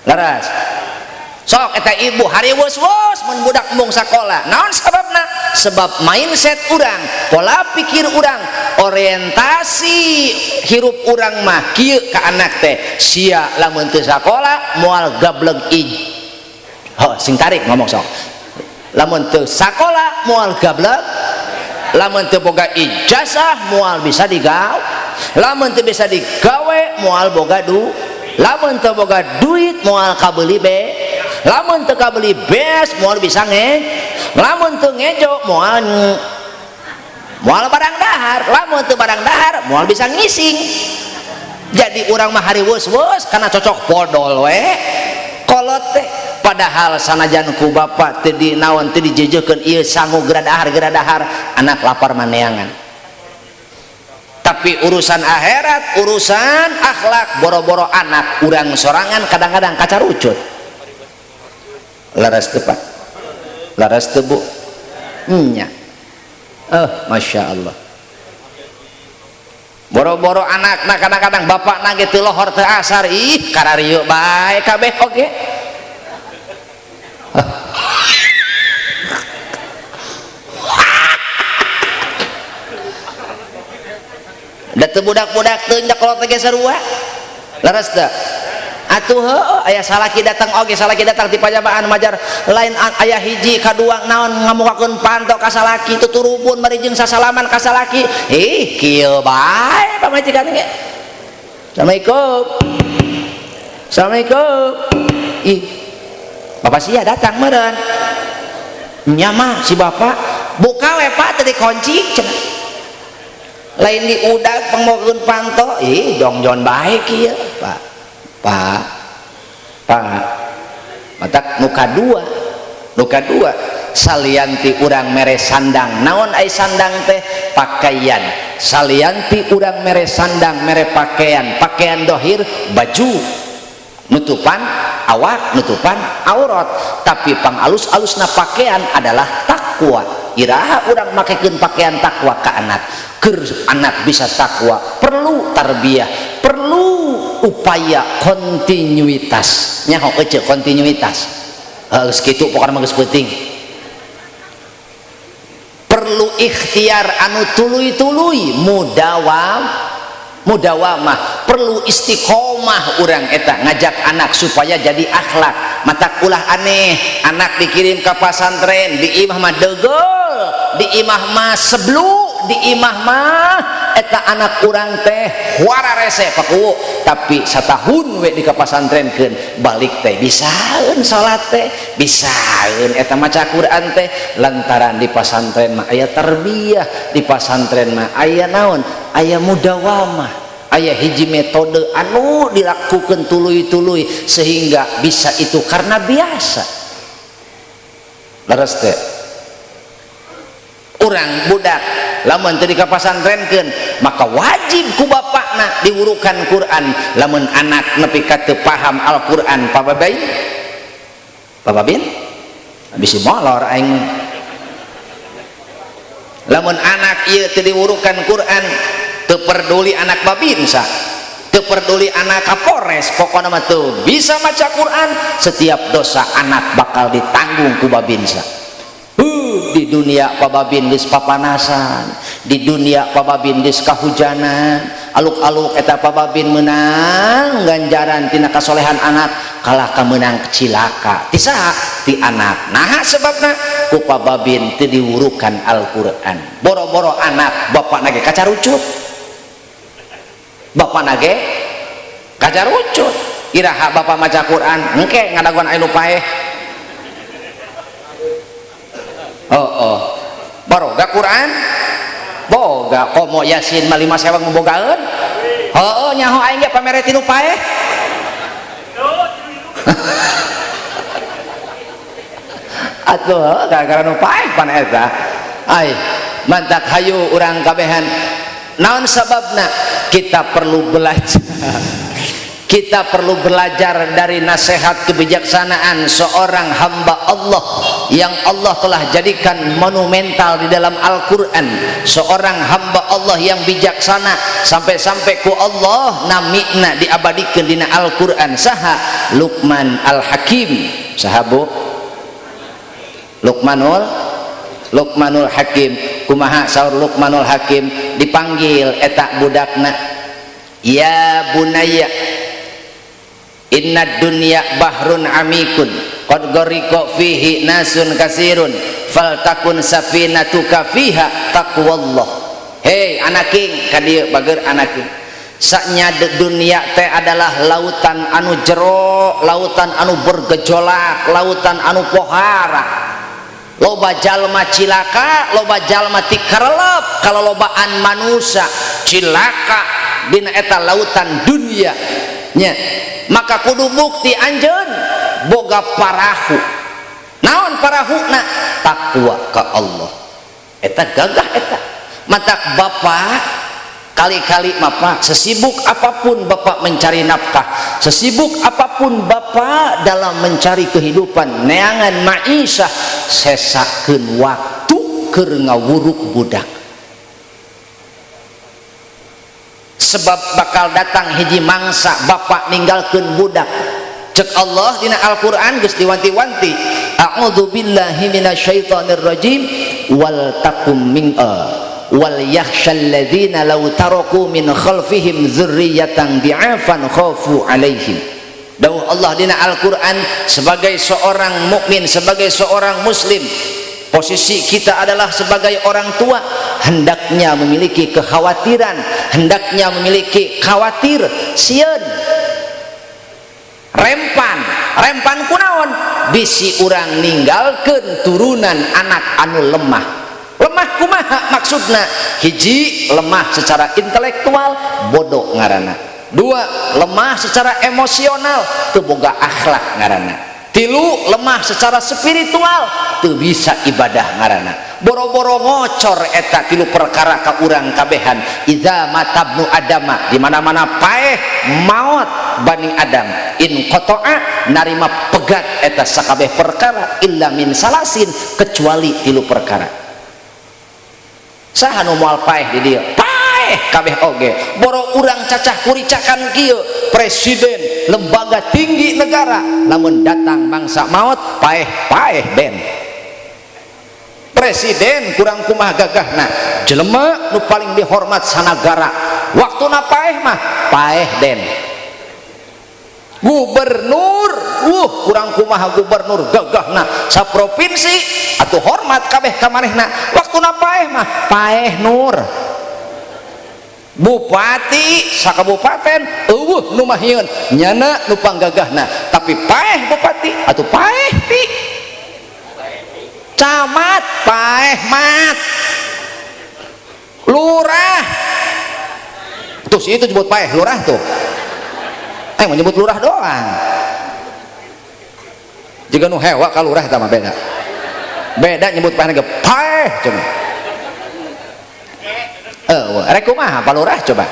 Laras sok eta ibu hari wos-wos mun budak embung sakola. Naon sababna? Sebab mindset urang, pola pikir urang, orientasi hirup urang mah kieu ka anak teh, sia lamun teu sakola moal gableg sing tarik ngomong sok. Lamun teu sakola moal gableg lamun teu boga ijazah moal bisa digawe, lamun teu bisa digawe moal boga lamun teu boga duit moal kabeli lamun teu kabeli beas moal bisa lamun teu ngejo moal barang dahar, lamun teu barang dahar moal bisa ngising. Jadi urang mah hari wus-wus karena cocok podol we kolot teh, padahal sanajan ku bapak teu dinaon teu dijejekeun ieu sangu geradahar anak lapar maneangan. Tapi urusan akhirat, urusan akhlak, boro-boro anak urang sorangan kadang-kadang kacarucut. Laras teu Pak? Laras teu Bu? Nya. Masya Allah. Boro-boro anak nah kadang-kadang bapak nage teu lohor teu asar, ih kararieu bae kabeh oge. Da teu budak-budak teu ndak kolot ge sarua. Laras teu? Atuh aya salaki datang oge, salaki datang ti pajabaan majar lain aya hiji kadua naon ngamukakeun panto ka salaki tuturubun bari jeung sasalaman ka salaki. Kieu bae pamajikan ge. Assalamualaikum. Assalamualaikum. Ih. Bapak sia datang meureun. Nya mah si bapak buka we Pak teu dikunci cenah. Lain diudag pangmokeun panto, jongjon bae kieu Pak. Pak matak nuka dua salianti urang mere sandang naon ai sandang teh pakaian, salianti urang mere sandang mere pakaian dohir baju nutupan awak nutupan aurat, tapi pangalus-alusna pakaian adalah takwa. Iraha urang makekeun pakaian takwa ka anak, keur anak bisa takwa perlu tarbiyah, perlu upaya kontinuitas. Nyaho ece kontinuitas geus kitu pokona mah geus penting. Perlu ikhtiar anu tuluy-tuluy, mudawamah, perlu istiqomah urang eta ngajak anak supaya jadi akhlak. Matak ulah aneh anak dikirim ke pasantren di imah mah deugel, di imah mah seblu, di imah mah eta anak urang teh wararese pakuwu, tapi satahun we di ka pasantrenkeun balik teh bisaeun salat teh, bisaeun eta maca Quran teh lantaran di pasantren mah aya tarbiyah, di pasantren mah aya naon, aya mudawamah, aya hiji metode anu dilakukan tuluy-tuluy sehingga bisa itu karena biasa. Leres teh urang budak lamun teu di ka pasantrenkeun maka wajib ku bapakna diurukan Quran. Lamun anak nepi ka teu paham Al-Quran Babin bisi molor aing. Lamun anak ieu teu diurukan Quran, teu peduli anak babinsa, teu peduli anak kapolres, pokokna mah teu bisa maca Quran, setiap dosa anak bakal ditanggung ku babinsa. Di dunia pababin geus papanasan, di dunia pababin geus kahujanan, aluk-aluk eta pababin menang ganjaran tina kasolehan anak, kalah ka menang cilaka ti saha? Ti anak. Nah sebabna ku pababin teu diurukan Al-Qur'an. Boro-boro anak bapakna ge kacarucut, bapakna ge kacarucut. Iraha bapak maca Quran engke ngadaguan anu paeh. Baroga Quran boga komo Yasin mah 5 sewang membogaeun. Nyaho aing ge pamere tinu paeh. Atuh gara-gara nu paeh pan eta. Ai mantak hayu urang kabehan. Naon sababna? Kita perlu belajar. Kita perlu belajar dari nasihat kebijaksanaan seorang hamba Allah yang Allah telah jadikan monumental di dalam Al-Quran. Seorang hamba Allah yang bijaksana sampai-sampai ku Allah namina diabadikan di Al-Quran. Saha? Luqman Al-Hakim. Sahabu Luqmanul Hakim. Kumaha saur Luqmanul Hakim? Dipanggil eta budakna, ya bunayya inna dunya bahrun amikun qad gharqa fihi nasun kasirun faltakun safinatuka fiha taqwallah. Hei anak king ka dieu bager anak king saknya dunia teh adalah lautan anu jero, lautan anu bergejolak, lautan anu pohara. Loba jalma cilaka, loba jalma tikarelep, kalau lobaan manusia cilaka dina eta lautan dunia nya. Maka kudu bukti anjeun boga parahu. Naon parahuna? Takwa ka Allah. Eta gagah eta. Matak bapak kali-kali bapak sesibuk apapun bapak mencari nafkah, sesibuk apapun bapak dalam mencari kehidupan neangan maisha, sesakeun waktu keur ngawuruk budak. Sebab bakal datang hiji mangsa bapak ninggalkeun budak. Cek Allah dina Al-Qur'an geus diwanti-wanti, a'udzu billahi minasyaitonir rajim, wal takum min wal yakhshal ladzina law taraku min khalfihim dzurriyyatan di'afan khafu alaihim. Dawuh Allah dina Al-Qur'an, sebagai seorang mukmin, sebagai seorang muslim, posisi kita adalah sebagai orang tua, hendaknya memiliki kekhawatiran, hendaknya memiliki khawatir sieun rempan kunaon bisi urang ninggalkeun turunan anak anu lemah. Lemah kumaha maksudna? Hiji, lemah secara intelektual, bodoh ngaranna. Dua, lemah secara emosional, teu boga akhlak ngaranna. Tilu, lemah secara spiritual, teu bisa ibadah ngaranna. Boro-boro ngocor eta tilu perkara ka urang kabehan. Idza matabnu adama, di mana-mana paeh maut bani Adam, in qata'a narima pegat eta sakabeh perkara illa min salasin, kecuali tilu perkara. Saha nu moal paeh di dieu? Paeh kabeh oge. Boro urang cacah kuricakan kieu, presiden, lembaga tinggi negara, lamun datang mangsa maut paeh den. Presiden kurang kumaha gagahna, jelema nu paling dihormat sanagara, waktuna paeh mah paeh den. Gubernur, kurang kumaha gubernur gagahna saprovinsi atuh hormat kabeh ka manehna, waktuna paeh mah paeh nur. Bupati sakabupaten eueuh nu mahieun nyana nu panggagahna, tapi paeh bupati atuh paeh ti. Camat paeh mat. Lurah tuh si itu disebut paeh, lurah tuh menyebut lurah doang. Jika nu hewa ka lurah tah mah beda nyebut paeh ge paeh cuma. Rek kumaha pa lurah coba?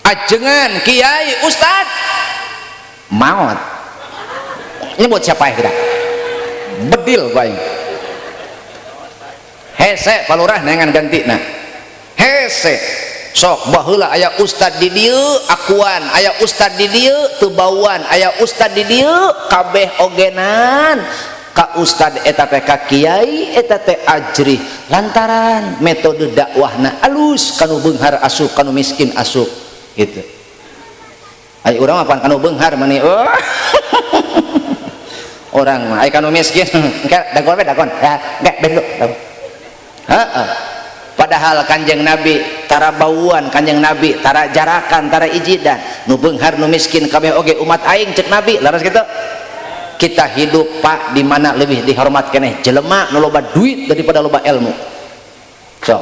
Ajengan kiai ustad maot nyebut siapa kita bedil baik hese palurah nengan gantina hese sok baheula aya ustad di dieu akuan, aya ustad di dieu teu bauan, aya ustad di dieu kabeh ogenan ka ustad eta teh ka kiai eta teh ajrih lantaran metode dakwahna alus kanu beunghar asup kanu miskin asup gitu. Ayo urang mah kanu beunghar mani orang mah aya kanu miskin engke dagon we dagon engke bendo heeh. Padahal kanjeng Nabi tara bauan, kanjeng Nabi tara jarakan, tara ijidan, nu beunghar nu miskin kabeh oge umat aing cek Nabi laras kitu. Kita hidup pak di mana lebih dihormat keneh jelema nu loba duit daripada loba ilmu. So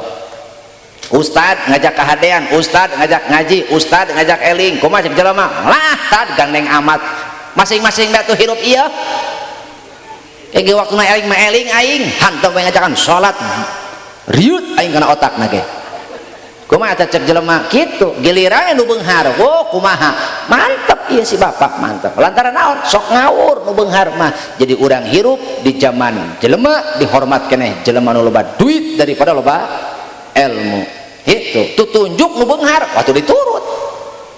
ustad ngajak kahadean, ustad ngajak ngaji, ustad ngajak eling, kumaha cek jelema? Lah tad gandeng amat. Masing-masing da tuh hirup ieu. Ege waktuna eling mah eling aing, hanteu we ngajakan salat. Riut aing kana otakna ge. Kumaha cek jelema kitu, giliran nu beunghar, kumaha? Mantep ieu si bapak, mantep. Lantaran naon? Sok ngawur nu beunghar mah. Jadi urang hirup di zaman jelema dihormat keneh jelema nu loba duit daripada loba ilmu. Itu tutunjuk nu beunghar waktu diturut.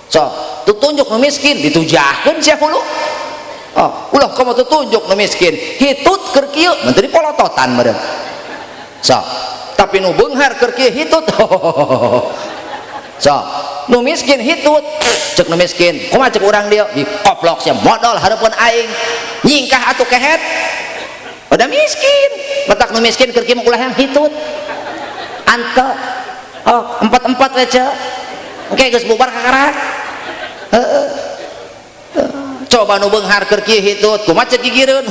So, tutunjuk nu miskin ditujahkeun sia hulu. Oh, ulah komo tutunjuk nu miskin, hitut keur kieu menteri polototan meureun. So, tapi nu beunghar keur kieu hitut. So, nu miskin hitut cek nu miskin kumaha cek urang dia di koplok sia modal hareupeun aing nyingkah atuh kehet udah miskin letak nu miskin keur kieu ulah yang hitut ante oh empat we ce engke geus bubar kakarak coba nu beunghar keur kieu hitut kumaha cek gigireun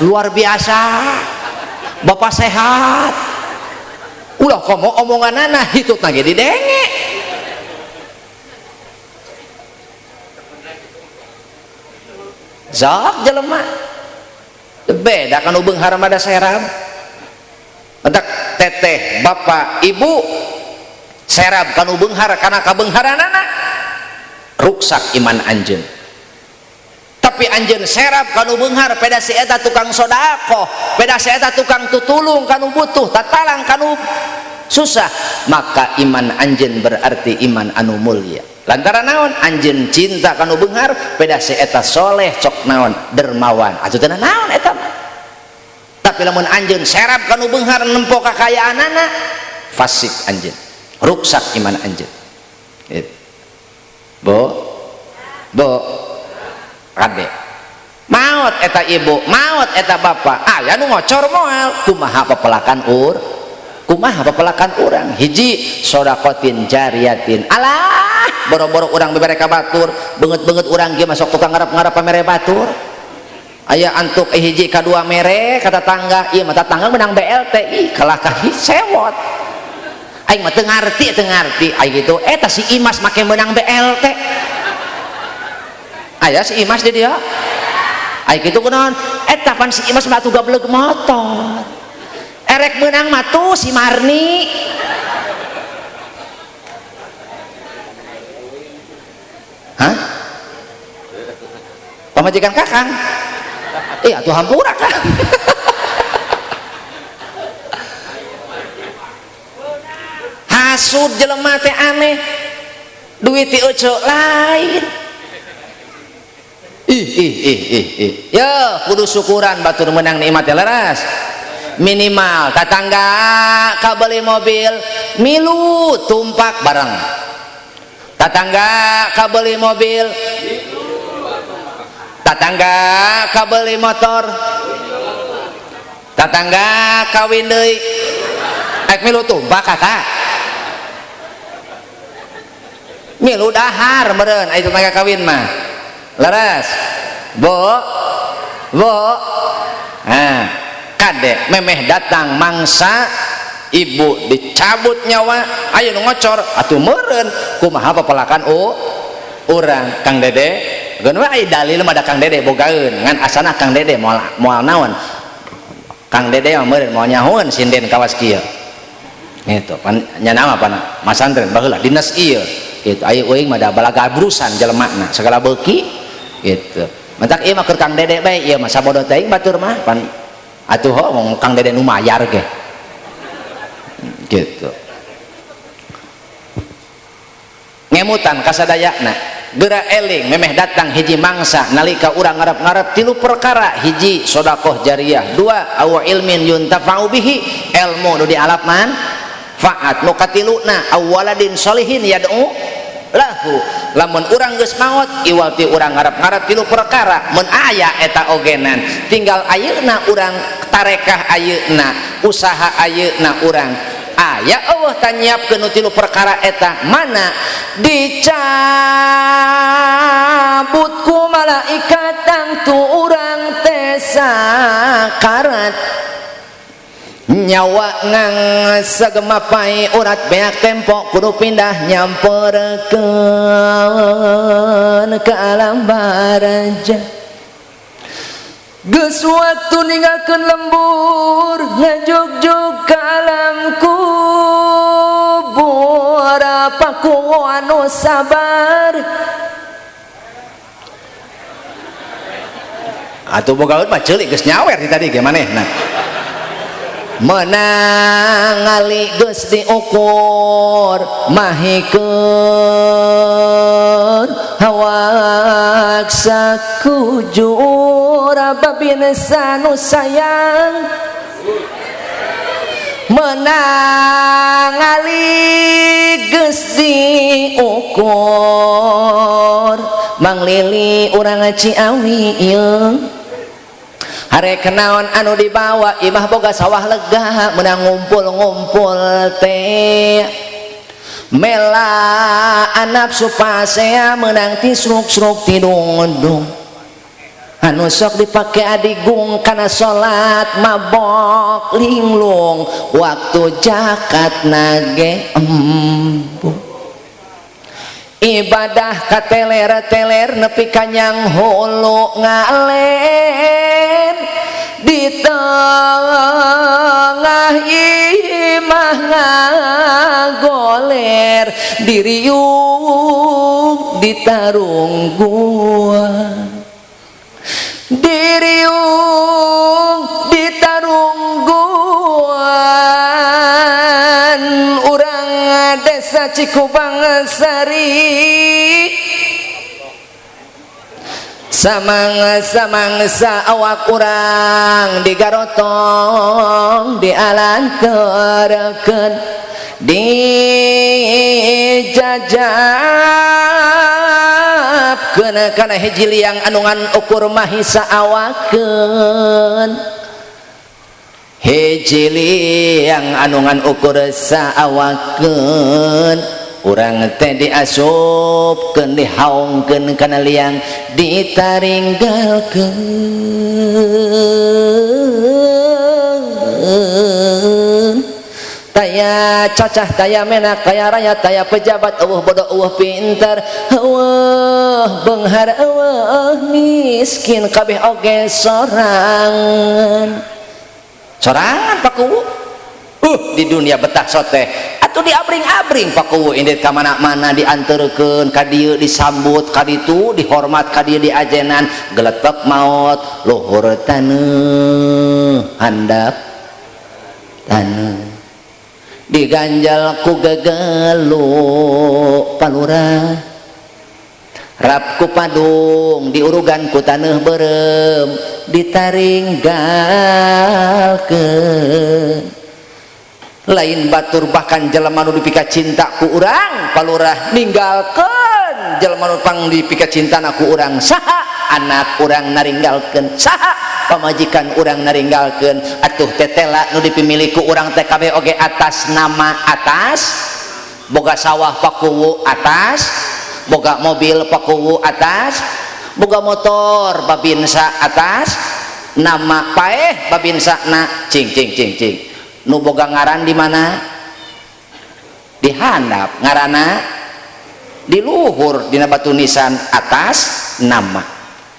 luar biasa bapak sehat ulah komo omonganana hitut lagi didenge sok jelema beda kan ubeng haramada serab entak teteh bapak ibu serab kan ubeng har kana kabeungharanana ruksak iman anjeun tapi anjeun serab kanu beunghar peda si eta tukang sodaqoh peda si eta tukang tutulung kanu butuh tatalang kanu susah maka iman anjeun berarti iman anu mulia lantaran naon anjeun cinta kanu beunghar peda si eta soleh cok naon dermawan atuh teh naon eta tapi lamun anjeun serab kanu beunghar nempo kakayaanana fasik anjeun ruksak iman anjeun bo kade maot eta ibu maot eta bapak aya nu ngocor moal kumaha papelakan urang hiji sodakotin jariyatin alah boro-boro urang bebere ka batur beungeut-beungeut urang ge masuk tukang ngarap-ngarap pamere batur aya antuk hiji kadua mere kata tangga ieu mah tatangga menang BLT ih kalah kahi sewot aing mah teu ngarti ai gitu eta si Imas make menang BLT aya si Imas di dia ay gitu kunaon eta pan si Imas mah atuh gableg motor erek menang mah tuh si Marni hah pamajikan kakang iya tuh hampura kan hasud jelema teh aneh duit ti euceuk lain ya kudu syukuran batur menang nikmat leras minimal tetangga kabeli mobil milu tumpak bareng tetangga kabeli mobil tetangga kabeli motor tetangga kawin deui ek milu tumpak kakak milu dahar meureun aya tetangga kawin mah leres bo nah kade memeh datang mangsa ibu dicabut nyawa ayo nu ngocor atuh meureun kumaha papelakan urang Kang Dede geun we aya dalil mah da Kang Dede bogaeun ngan asana Kang Dede moal naon Kang Dede mah meureun moal nyahoeun sinden kawas kieu gitu pan nyana apa masantren baheula dinas ieu gitu aya euing mah da balaga brusan jelemana segala beuki gitu mentak ieu mah keur Kang Dede bae ieu mah sabodo teh batur mah pan atuh ngomong Kang Dede nu mayar ge gitu ngemutan kasadayana geura eling memeh datang hiji mangsa nalika urang ngarep-ngarep tilu perkara hiji sedekah jariyah dua aw ilmin yuntafa'u bihi ilmu nu dialap manfaat nu katiluna awaladin sholihin yad'u lahu lamun urang geus maot iwal ti urang ngarep-ngarep tilu perkara mun aya eta ogenan tinggal ayeuna urang tarekah ayeuna usaha ayeuna urang aya Allah tanyiapkeun nu tilu perkara eta mana dicabut ku malaikat tangtu urang teh sakarat nyawa ngang sagemapai urat beak tempo kudu pindah nyamperkeun ke alam baraja geus waktu ninggalkeun lembur ngajugjug ke alam kubur paku anu sabar atuh bogaeun mah ceulik geus nyawer di tadi ge manehna menang ali geus diukur mahikeun hawak sakujur babin sanu sayang menang aligeus diukur Mang Lili urang Ciawi ieu hare kenaon anu dibawa imah boga sawah lega menang ngumpul-ngumpul teh mela anak supasea menang tisruk-sruk tidung-dung anu sok dipake adigung kana salat mabok linglung waktu jakat nage ibadah kateler-teler nepi kanyang hulu ngalen di tengah imah ngagoler diriung ditarung gua diriung ditarung guan urang desa Cikubang Sari samangsa awak urang digarotong dialanterkeun dijajabkeun kana hiji liang anungan ukur mahisa awakeun hiji liang anungan ukur saawakeun urang teh diasupkeun dihaungkeun kana liang ditaringgalkeun taya cacah taya menak taya rakyat taya pejabat eueuh bodoh eueuh pinter eueuh beunghar eueuh miskin kabeh oge sorangan pakuwu di dunia betah soteh atuh diabring-abring pakuwu indit ka mana-mana dianterkeun ka dieu disambut ka ditu dihormat ka dieu diajenan geletek maot luhur taneuh handap taneuh diganjal ku gegelu palurah rap ku padung diurugan ku taneuh beureum ditaringgalkeun lain batur bahkan jelema nu dipika cinta ku urang palurah ninggalkeun jelema nu pang dipika cintana ku urang saha anak urang naringgalkeun saha pamajikan urang naringgalkeun atuh tetela nu dipimili ku urang teh kabeh oge atas nama atas boga sawah pakuwu atas boga mobil pakuwu atas boga motor babinsa atas nama paeh babinsa na cing nu boga ngaran di mana di handap ngarana di luhur dina batu nisan atas nama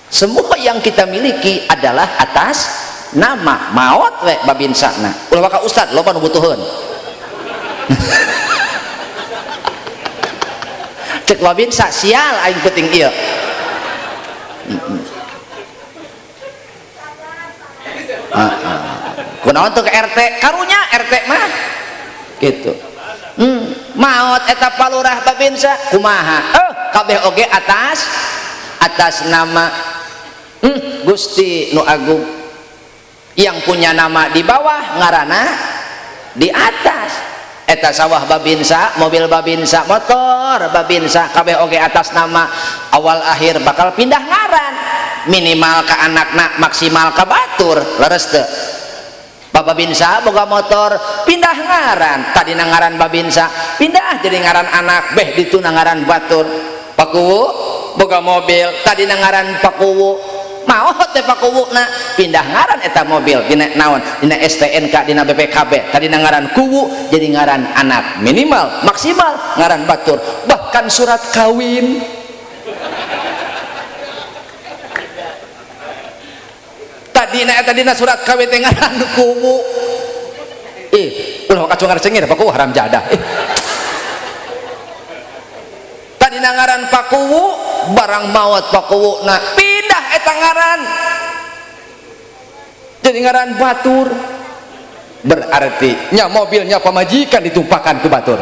semua yang kita miliki adalah atas nama maot we babinsa na ulah ka ustad loba nu butuheun cek babinsa sial aing penting ieu kunaon tuh ke RT karunya RT mah gitu maot eta palurah babinsa kumaha kabeh oge atas nama Gusti nu Agung yang punya nama di bawah ngarana di atas eta sawah babinsa mobil babinsa motor babinsa kabeh oge atas nama awal akhir bakal pindah ngaran minimal ke anakna maksimal ke batur leres teu babinsa boga motor pindah ngaran tadi ngaran babinsa pindah jadi ngaran anak beh ditu ngaran batur pakuwu boga mobil tadi ngaran pakuwu mau teh pakuwuna pindah ngaran eta mobil dina naon dina STNK dina BPKB tadi ngaran kuwu jadi ngaran anak minimal maksimal ngaran batur bahkan surat kawin tadina surat kawin teh ngaran kuwu ulah kacungan cengir pakuwu haram jadah tadina ngaran pakuwu barang maot pakuwu na pindah eta ngaran jadi ngaran batur berarti nya mobilnya pamajikan ditumpahkan ke batur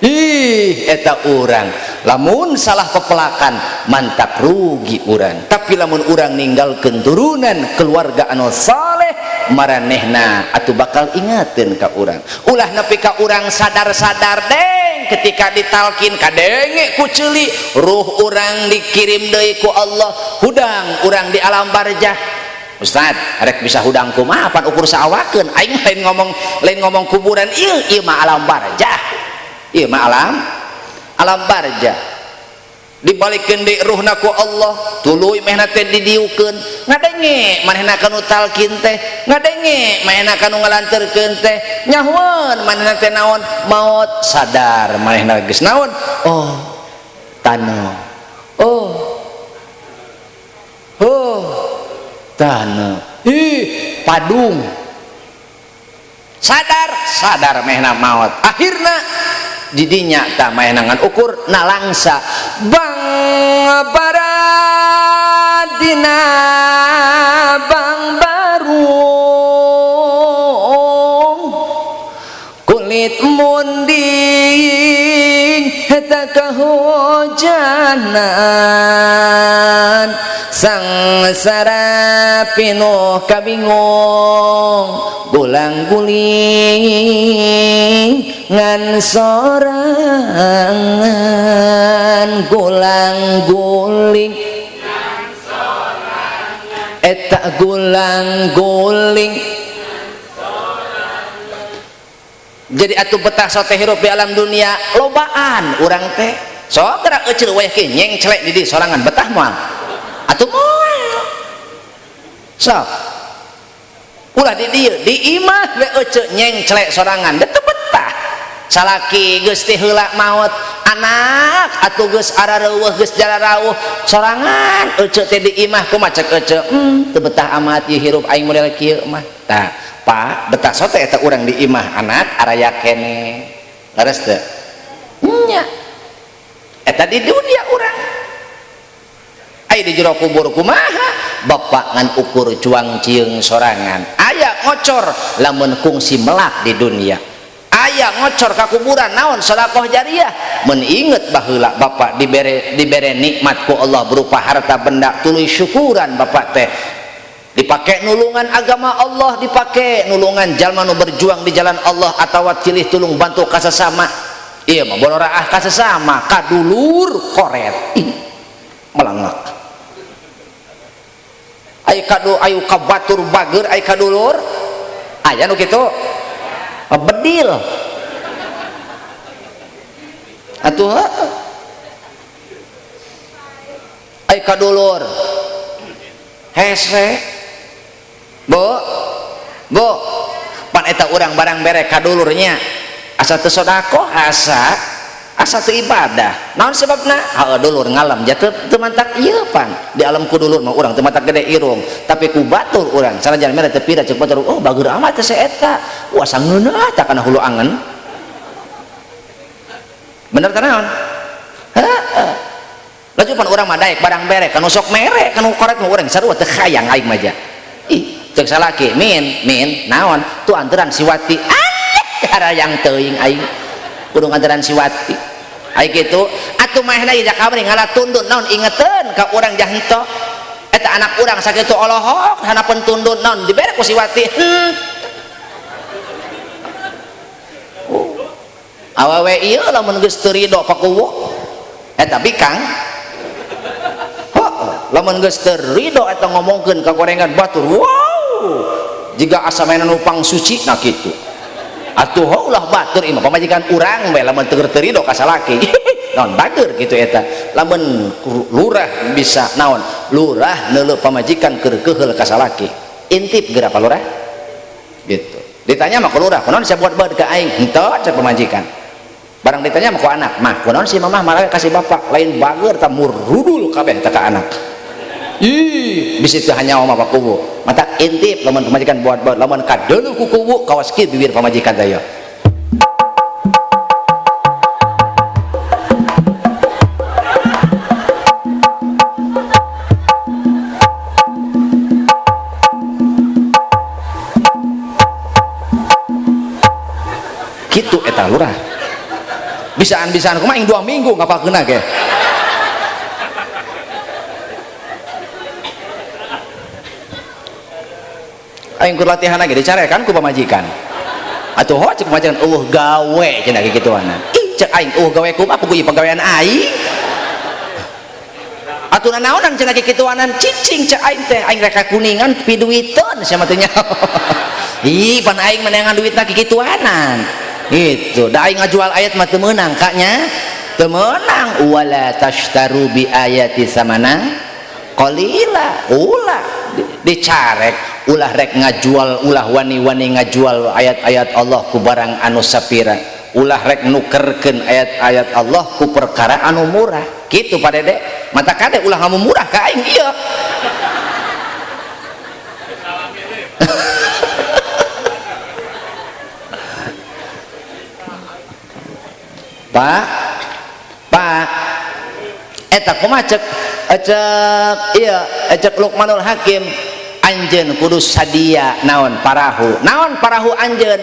eta urang lamun salah pepelakan mantak rugi urang tapi lamun urang ninggalkeun turunan keluarga anu saleh maranehna atuh bakal ingetin ka urang ulah nepi ka urang sadar-sadar deng ketika ditalkin kadenge ku ceuli ruh urang dikirim deui ku Allah hudang urang di alam barzah. Ustad rek bisa hudang kumaha pan ukur saawakeun aing lain ngomong kuburan ieu mah alam barzah ieu mah alam barzah dibalikeun di ruhna ku Allah tuluy mehna teh didiukeun ngadenge manehna kanu talkin teh ngadenge manehna kanu ngalanterkeun teh nyahueun manehna teh naon maot sadar manehna geus naon oh taneuh oh taneuh padung sadar mehna maot akhirna didinya tak main nangan ukur nalangsa bang baradina bang barung kulit munding heta kahujanan sangsara pinuh kabingung gulang-guling ngan sorangan gulang-guling eta gulang-guling jadi atuh betah sote hirup di alam dunia lobaan urang teh sok gerak eceu we ke nyeng celek di dieu sorangan betah moal atuh moal sok ulah di dieu di imah we eceu nyeng celek sorangan da teu betah salaki geus ti heula maot anak atuh geus arareuweuh geus jalarawuh sorangan eceu teh di imah kumaha cek eceu teu betah amat ieu hirup aing model kieu mah tah pak betah sote eta urang di imah anak araya kene leres teu nya eta di dunia urang aya di jero kubur kumaha bapak ngan ukur cuang cieung sorangan aya ngocor lamun kungsi melak di dunia aya ngocor ka kuburan naon sedekah jariah mun inget baheula bapak dibere nikmat ku Allah berupa harta benda tuluy syukuran bapak teh dipake nulungan agama Allah dipake nulungan jalma nu berjuang di jalan Allah atawa cilih tulung bantu ka sesama ieu mah boloraah ka sesama kadulur koret melengek ayu kabatur bager ayu kadulur aya nu kitu bedil atuh ayu kadulur hese bo pan eta urang barang bere kadulurnya asa teu sedekah asa teu ibadah naon sebabna dulur ngalam jatuh teu mantak ieu pan di alam ku dulur mah urang teu mantak gede irung tapi ku batur urang sanajan mere teu pira ceuk batur oh bager amat teh eta wah sangeunah tah kana hulu angen bener teh naon heeh laju pan urang mah daek barang bere kanu sok mere kanu koret mah urang sarua teu hayang aing mah ja ih ceuk salaki min naon tu anteran siwati harayang teuing aing kudu nganteran siwati ai kitu atuh mahna ieu kamari ngalatundun naon ingeteun ka urang jahento eta anak urang sakitu olohok hanapeun tundun naon dibere ku siwati awewe ieu lamun geus teu ridho pakuwu eta bikang lamun geus teu ridho eta ngomongkeun ka gorengan batur wow jiga asa mainan upang suci na kitu atuh ulah batur imah pamajikan urang we lamun teu ridho ka salaki naon batur kitu eta lamun lurah bisa naon lurah neuleuh pamajikan keur keheul ka salaki intip geura pa lurah gitu ditanya mah ku lurah kunaon sia buat-buat ka aing henteu cek pamajikan barang ditanya mah ku anak mah kunaon si mamah malah kasih bapak lain bager ta murudul kabeh teh ka anak ih bisi teu hanya mah pakuwu mata intip lamun pamajikan buat-buat lamun kadeuleuh ku kuwu kawas kieu bibir pamajikan teh kitu eta lurah bisaan-bisaan kumaha ing 2 minggu ngapalkeunna ge aing kur latihan lagi dicarekan ku pamajikan atuh ho cek pamajikan gawe cenah kikituana ih cek aing gawe kumaha ku ieu pagawean aing atuh naonan cenah kikituanan cicing cek aing teh aing rek kuningan piduiteun sia mah teh nya ih pan aing meneangan duitna kikituanan gitu da aing ngajual ayat mah teu meunang kaknya teu meunang wala tashtaru bi ayati samana qalila ulah dicarek ulah rek ngajual ulah wani-wani ngajual ayat-ayat Allah ku barang anu sapira ulah rek nukerkeun ayat-ayat Allah ku perkara anu murah kitu padede mata kade ulah ngamu murah ka aing ieu Pak eta kumaha cek Luqmanul Hakim anjeun kudu sadia naon parahu anjeun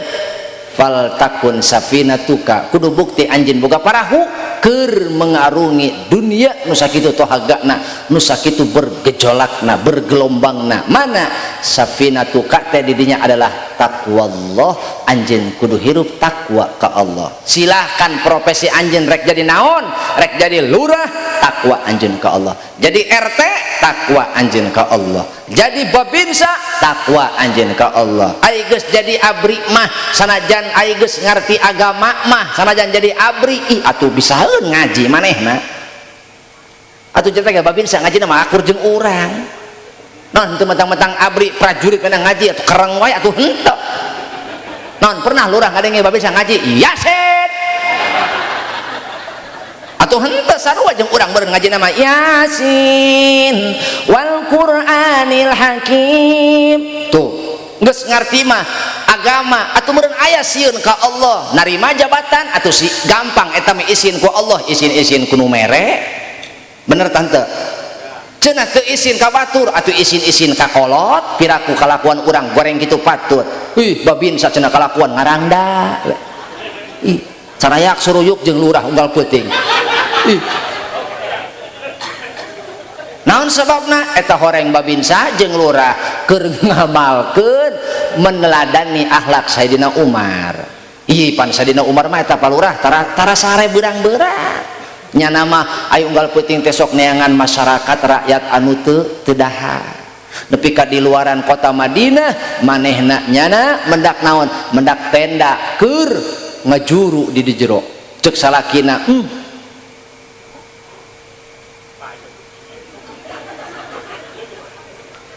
fal takun safinatuka kudu bukti anjeun boga parahu keur mengarungi dunia nu sakitu tohagana nu sakitu bergejolakna bergelombangna mana safinatuka teh didinya adalah taqwallah anjeun kudu hirup takwa ka Allah silahkan profesi anjeun rek jadi naon rek jadi lurah takwa anjeun ka Allah jadi RT takwa anjeun ka Allah jadi babinsa takwa anjeun ka Allah ai geus jadi abri mah sanajan ai geus ngarti agama mah sanajan jadi abri ih atuh bisaeun ngaji manehna atuh cerita babinsa ngajina mah akur jeung urang non teu mentang-mentang abri prajurit kana ngaji atuh kereng wae atuh henteu non pernah lurah ngadenge babinsa ngaji yasin atuh henteu sarua jeung urang beureun ngaji nama yasin wal qur'anil hakim tuh geus ngarti mah agama atuh meureun aya sieun ka Allah narima jabatan atuh si gampang eta mah izin ku Allah izin ku nu mere bener tante cenah teu izin ka batur atuh izin ka kolot piraku kalakuan urang goreng kitu patut ih babinsa cenah kalakuan ngarangda ih carayak suruyuk jeung lurah unggal peuting ih naon sababna eta horeng babinsa jeung lurah keur ngamalkeun meneladani akhlak Sayyidina Umar ih pan Sayyidina Umar mah eta palurah tara sare beurang-beurang nya nama aya unggal peuting teh sok neangan masyarakat rakyat anu teu dahar nepi ka di luaran kota Madinah manehna nyana mendak naon mendak tenda keur ngajuru di jero cek salakina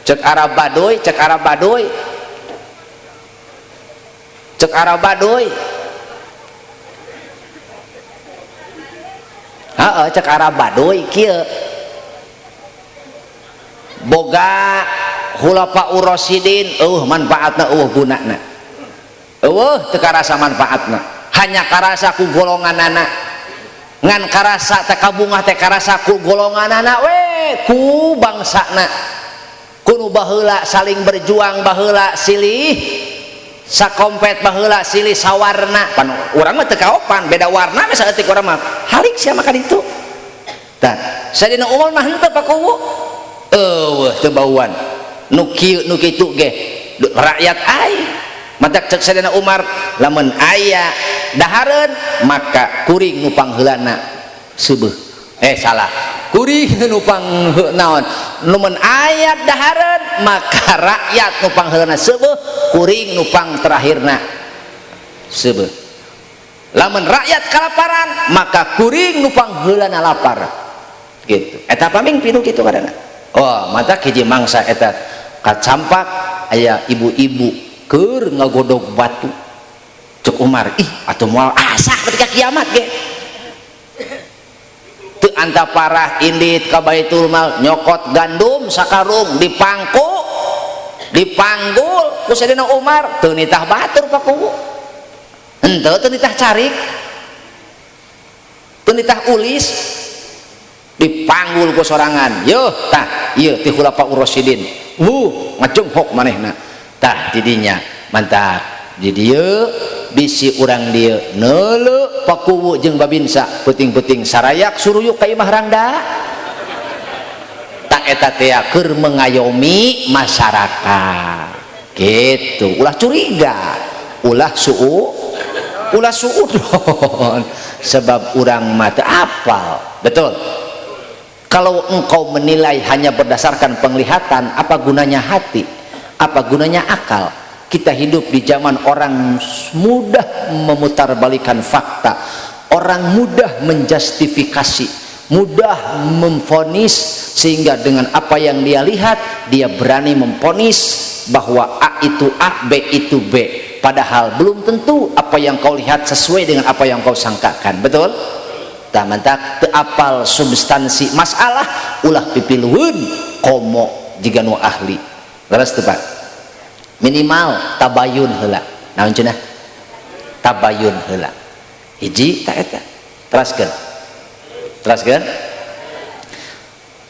cek Arab badoy cek Arab badoy kieu boga khulafa urasidin manfaatna gunana teu karasa manfaatna hanya karasa ku golonganana ngan karasa teh kabungah teh karasa ku golonganana we ku bangsana kudu baheula saling berjuang baheula silih sakompet baheula silih sawarna pan urang mah teu kaopan beda warna we saeutik urang mah halik sia maka ditu tah Sayyidina Umar mah henteu pakuwu teu bauan nu kieu nu kitu ge rakyat aing mata cek Sayyidina Umar lamun aya dahareun maka kuring nu pangheulana seubeuh salah kuring nu naon numun ayat dahareun maka rakyat nu pangheulana seubeuh kuring nu pang terakhirna seubeuh lamun rakyat kalaparan maka kuring nu pangheulana lapar gitu eta paming pinu kitu kadana mata hiji mangsa eta kacampak aya ibu-ibu keur ngagodog batu cek Umar ih atuh moal asa ketika kiamat ge teu anta parah indit ka Baitul Mal nyokot gandum sakarung dipanggul ku Sayyidina Umar teu nitah batur pakuwu henteu teu nitah carik teu nitah ulis dipanggul ku sorangan yeuh tah ieu ti khulafa urasidin ngajenghok manehna tah didinya mantap di dieu bisi urang dieu neuleuh pakuwu jeung babinsa peuting-peuting sarayak suruyuk ka imah rangda tak eta teh keur mengayomi masyarakat gitu, ulah curiga, ulah suudon sebab urang mata apal. Betul. Kalau engkau menilai hanya berdasarkan penglihatan, apa gunanya hati, apa gunanya akal? Kita hidup di zaman orang mudah memutarbalikan fakta, orang mudah menjustifikasi, mudah memvonis, sehingga dengan apa yang dia lihat dia berani memvonis bahwa A itu A, B itu B, padahal belum tentu apa yang kau lihat sesuai dengan apa yang kau sangkakan. Betul? Tak mantak teapal substansi masalah, ulah pipiluhun komo jika nu ahli. Leres tepat. Minimal tabayun heula. Naon cenah? Tabayun heula. Hiji tak eta. Teraskeun.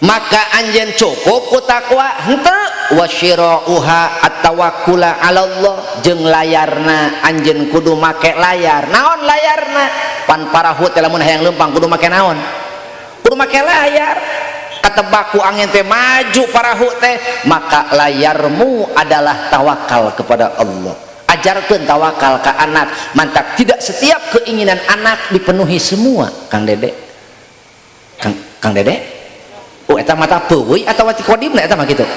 Maka anjeun cukup ku takwa henteu wasyirauha at-tawakkula 'ala Allah, jeung layarna anjeun kudu make layar. Naon layarna? Pan parahu teh lamun hayang leumpang kudu make naon? Kudu make layar. Katebak ku angin teh maju parahu teh, maka layarmu adalah tawakal kepada Allah. Ajarkeun tawakal ka anak, mantak tidak setiap keinginan anak dipenuhi semua. Kang Dede. Kang Dede? Oh, eta mata peueuy atawa ti kodimna eta mah kitu.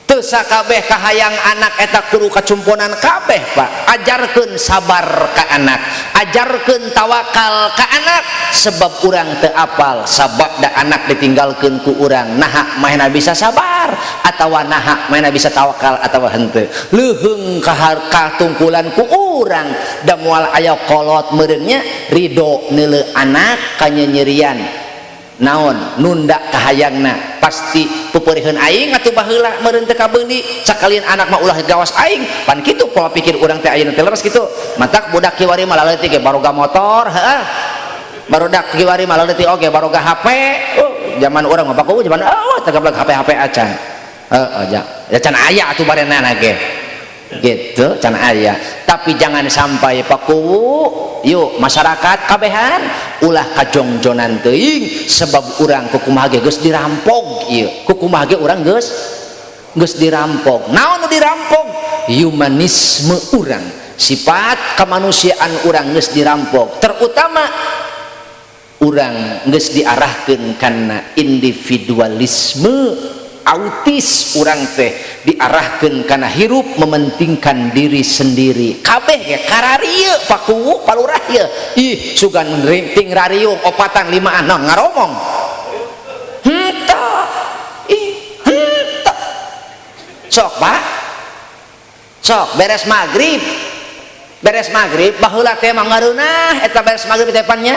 Teu sakabeh kahayang anak eta kudu kacumponan kabeh, Pak. Ajarkeun sabar ka anak, ajarkeun tawakal ka anak, sebab urang teu apal sababda anak ditinggalkeun ku urang, naha mahena bisa sabar atawa naha mahena bisa tawakal atawa henteu. Leuheung katungkulan ku urang da moal aya kolot meureunnya ridho neuleu anak kanyanyerian naon nunda kahayangna pasti peupeureuheun aing atuh baheula meureun teu kabeuli sakalian anak mah ulah gawas aing pan kitu pola pikir urang teh ayeuna teh leres kitu. Matak budak kiwari mah laleutik ge baroga motor, heuh. Barudak kiwari mah laleutik oge baroga HP. Zaman urang mah baku zaman teh gablek HP acan. Ya can aya atuh barenana ge. Gitu can aya. Tapi jangan sampai pakuwu yuk masyarakat kabehan ulah kajongjonan teuing sebab urang kukumaha ge geus dirampok ieu. Kukumaha ge urang geus dirampok. Naon nu dirampok? Humanisme urang, sifat kemanusiaan urang geus dirampok. Terutama urang geus diarahkeun kana individualisme autis, urang teh diarahkeun kana hirup mementingkan diri sendiri. Kabeh ge kararieu pakuwu palurah ieu. Ih sugan rinting rariung opatan limaan naon ngaromong. Henteu. Henteu. Sok Pak. Sok beres maghrib baheula teh mah ngareunah eta beres maghrib teh pannya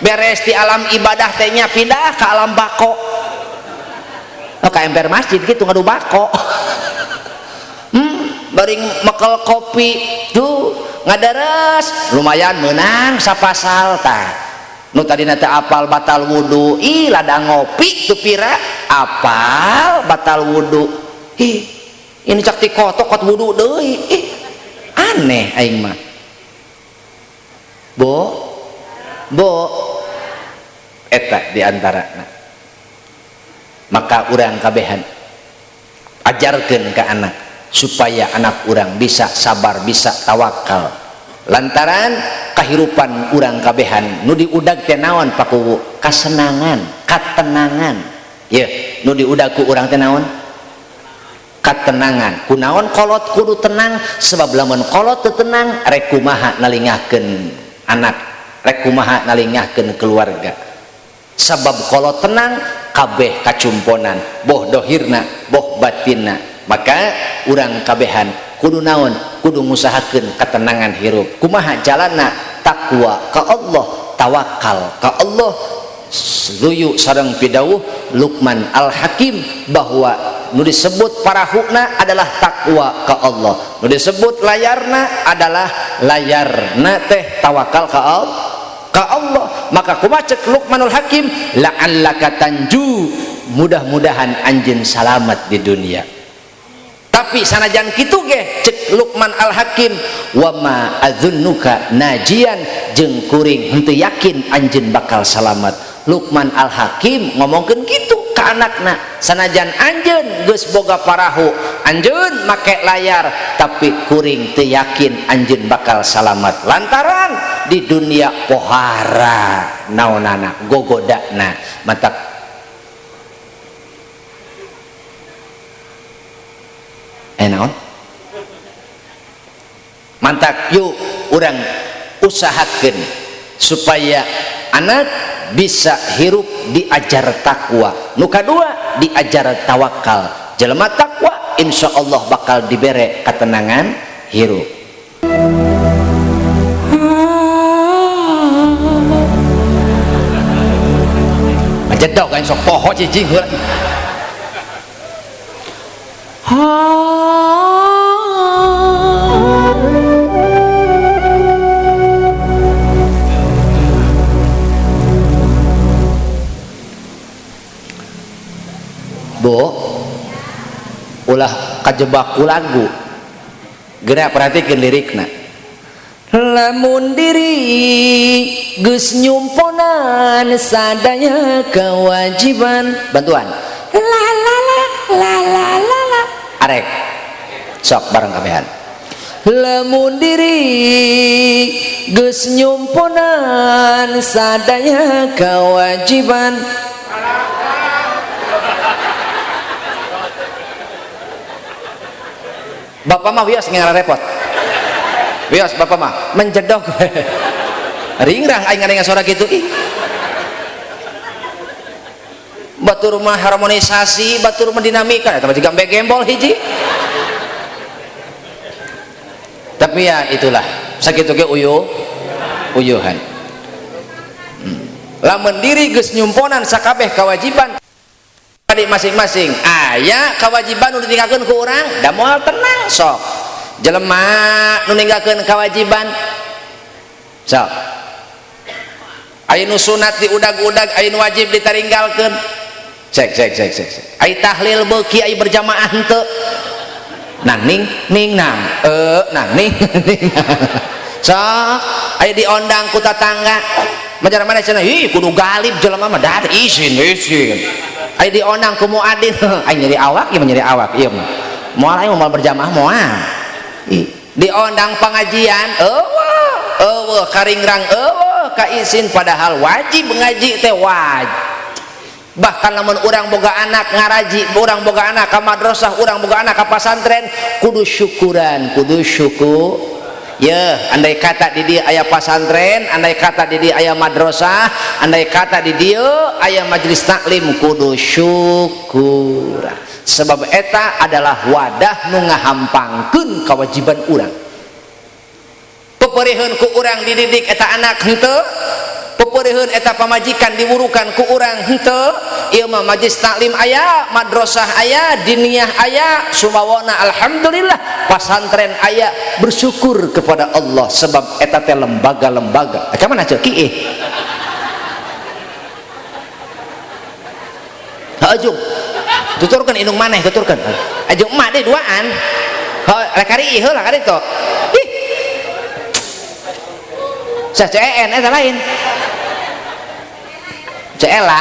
beres di alam ibadah teh nya pindah ke alam bako. Ka ember masjid gitu ngadu bako. Baring mekel kopi tuh ngadares lumayan menang sapasal tah nu tadina teh apal batal wudu ih ladang ngopi tuh pira apal batal wudu ih ini cak ti kotok kot wudu deui ih aneh aing mah. Bo eta diantarana. Maka urang kabehan ajarkeun ke anak supaya anak urang bisa sabar, bisa tawakal. Lantaran kahirupan urang kabehan nu diudag teh naon pakuwu? Kasenangan, katenangan. Ye, nu diudag ku urang teh naon? Katenangan. Kunaon kolot kudu tenang sebab lamun kolot teu tenang rek kumaha nalingahkeun anak, rek kumaha nalingahkeun keluarga. Sabab kolot tenang kabeh kacumponan boh dohirna boh batinna. Maka urang kabehan kudu naon? Kudu ngusahakeun ketenangan hirup. Kumaha jalanna? Takwa ka Allah, tawakal ka Allah. Luyu sareng pidawuh Luqman Al-Hakim bahwa nu disebut parahuna adalah takwa ka Allah, nu disebut layarna adalah layarna teh tawakal ka Allah. Maka kumaha cek Luqmanul Hakim, la'allaka tanju, mudah-mudahan anjeun salamet di dunia. Tapi sanajan kitu ge cek Luqman Al-Hakim, wa ma adzunnuka najian, jeung kuring henteu yakin anjeun bakal salamet. Luqman Al-Hakim ngomongkeun kitu. ke anakna sanajan anjeun geus boga parahu anjeun make layar tapi kuring teu yakin anjeun bakal salamet lantaran di dunia pohara naonana gogodana matak naon mantak yuk urang usahakeun supaya anak bisa hirup diajar takwa nu kadua diajar tawakal jelema takwa insyaallah bakal dibere ketenangan hirup jedog kan sok poho cicing heula Bu ulah kajebak ku lagu geura perhatikeun lirikna lamun diri geus nyumponan sadaya kewajiban bantuan la la la la la la la arek sok bareng kabehan lamun diri geus nyumponan sadaya kewajiban Bapak mah wios ngara repot wios bapak mah menjedog ringrang aing ngadengar suara gitu ih batur mah harmonisasi batur mah dinamika eta mah jiga embe gembol hiji tapi ya itulah sakitu ge uyuhan lamun diri geus nyumponan sakabeh kewajiban adik masing-masing aya kewajiban nu ditinggalkeun ku urang da moal tenang sok jelema nu ninggalkeun kewajiban sok aya nu sunat diudag-udag aya nu wajib ditaringgalkeun cek aya tahlil beuki aya berjamaah henteu nah ning nang nah ning sok aya diondang ku tatangga majar mana cenah ih kudu galib jelema mah dat izin aya diondang ku muadzin aya nyeri awak ieu nyeri awak ieu mah moal aya moal berjamaah moal diondang pengajian eueuh karingrang eueuh ka izin padahal wajib ngaji teh wajib bahkan lamun urang boga anak ngaraji urang boga anak ka madrasah urang boga anak ka pasantren kudu syukuran kudu syukur ya andai kata di dia aya pasantren andai kata di dia aya madrasah andai kata di dia aya majelis taklim kudu syukur sebab eta adalah wadah nu ngahampangkeun kewajiban urang pepereuheun ku urang dididik eta anak henteu pepereuheun eta pamajikan diwurukan ku urang henteu ieu mah majelis taklim aya madrasah aya diniyah aya sumawana alhamdulillah pasantren aya bersyukur kepada Allah sebab eta teh lembaga-lembaga ka mana ceuk kieu ajung tuturkeun indung maneh tuturkeun ajung emak deui duaan rek ari heula ka ditu ih sa CEN eta lain Ceela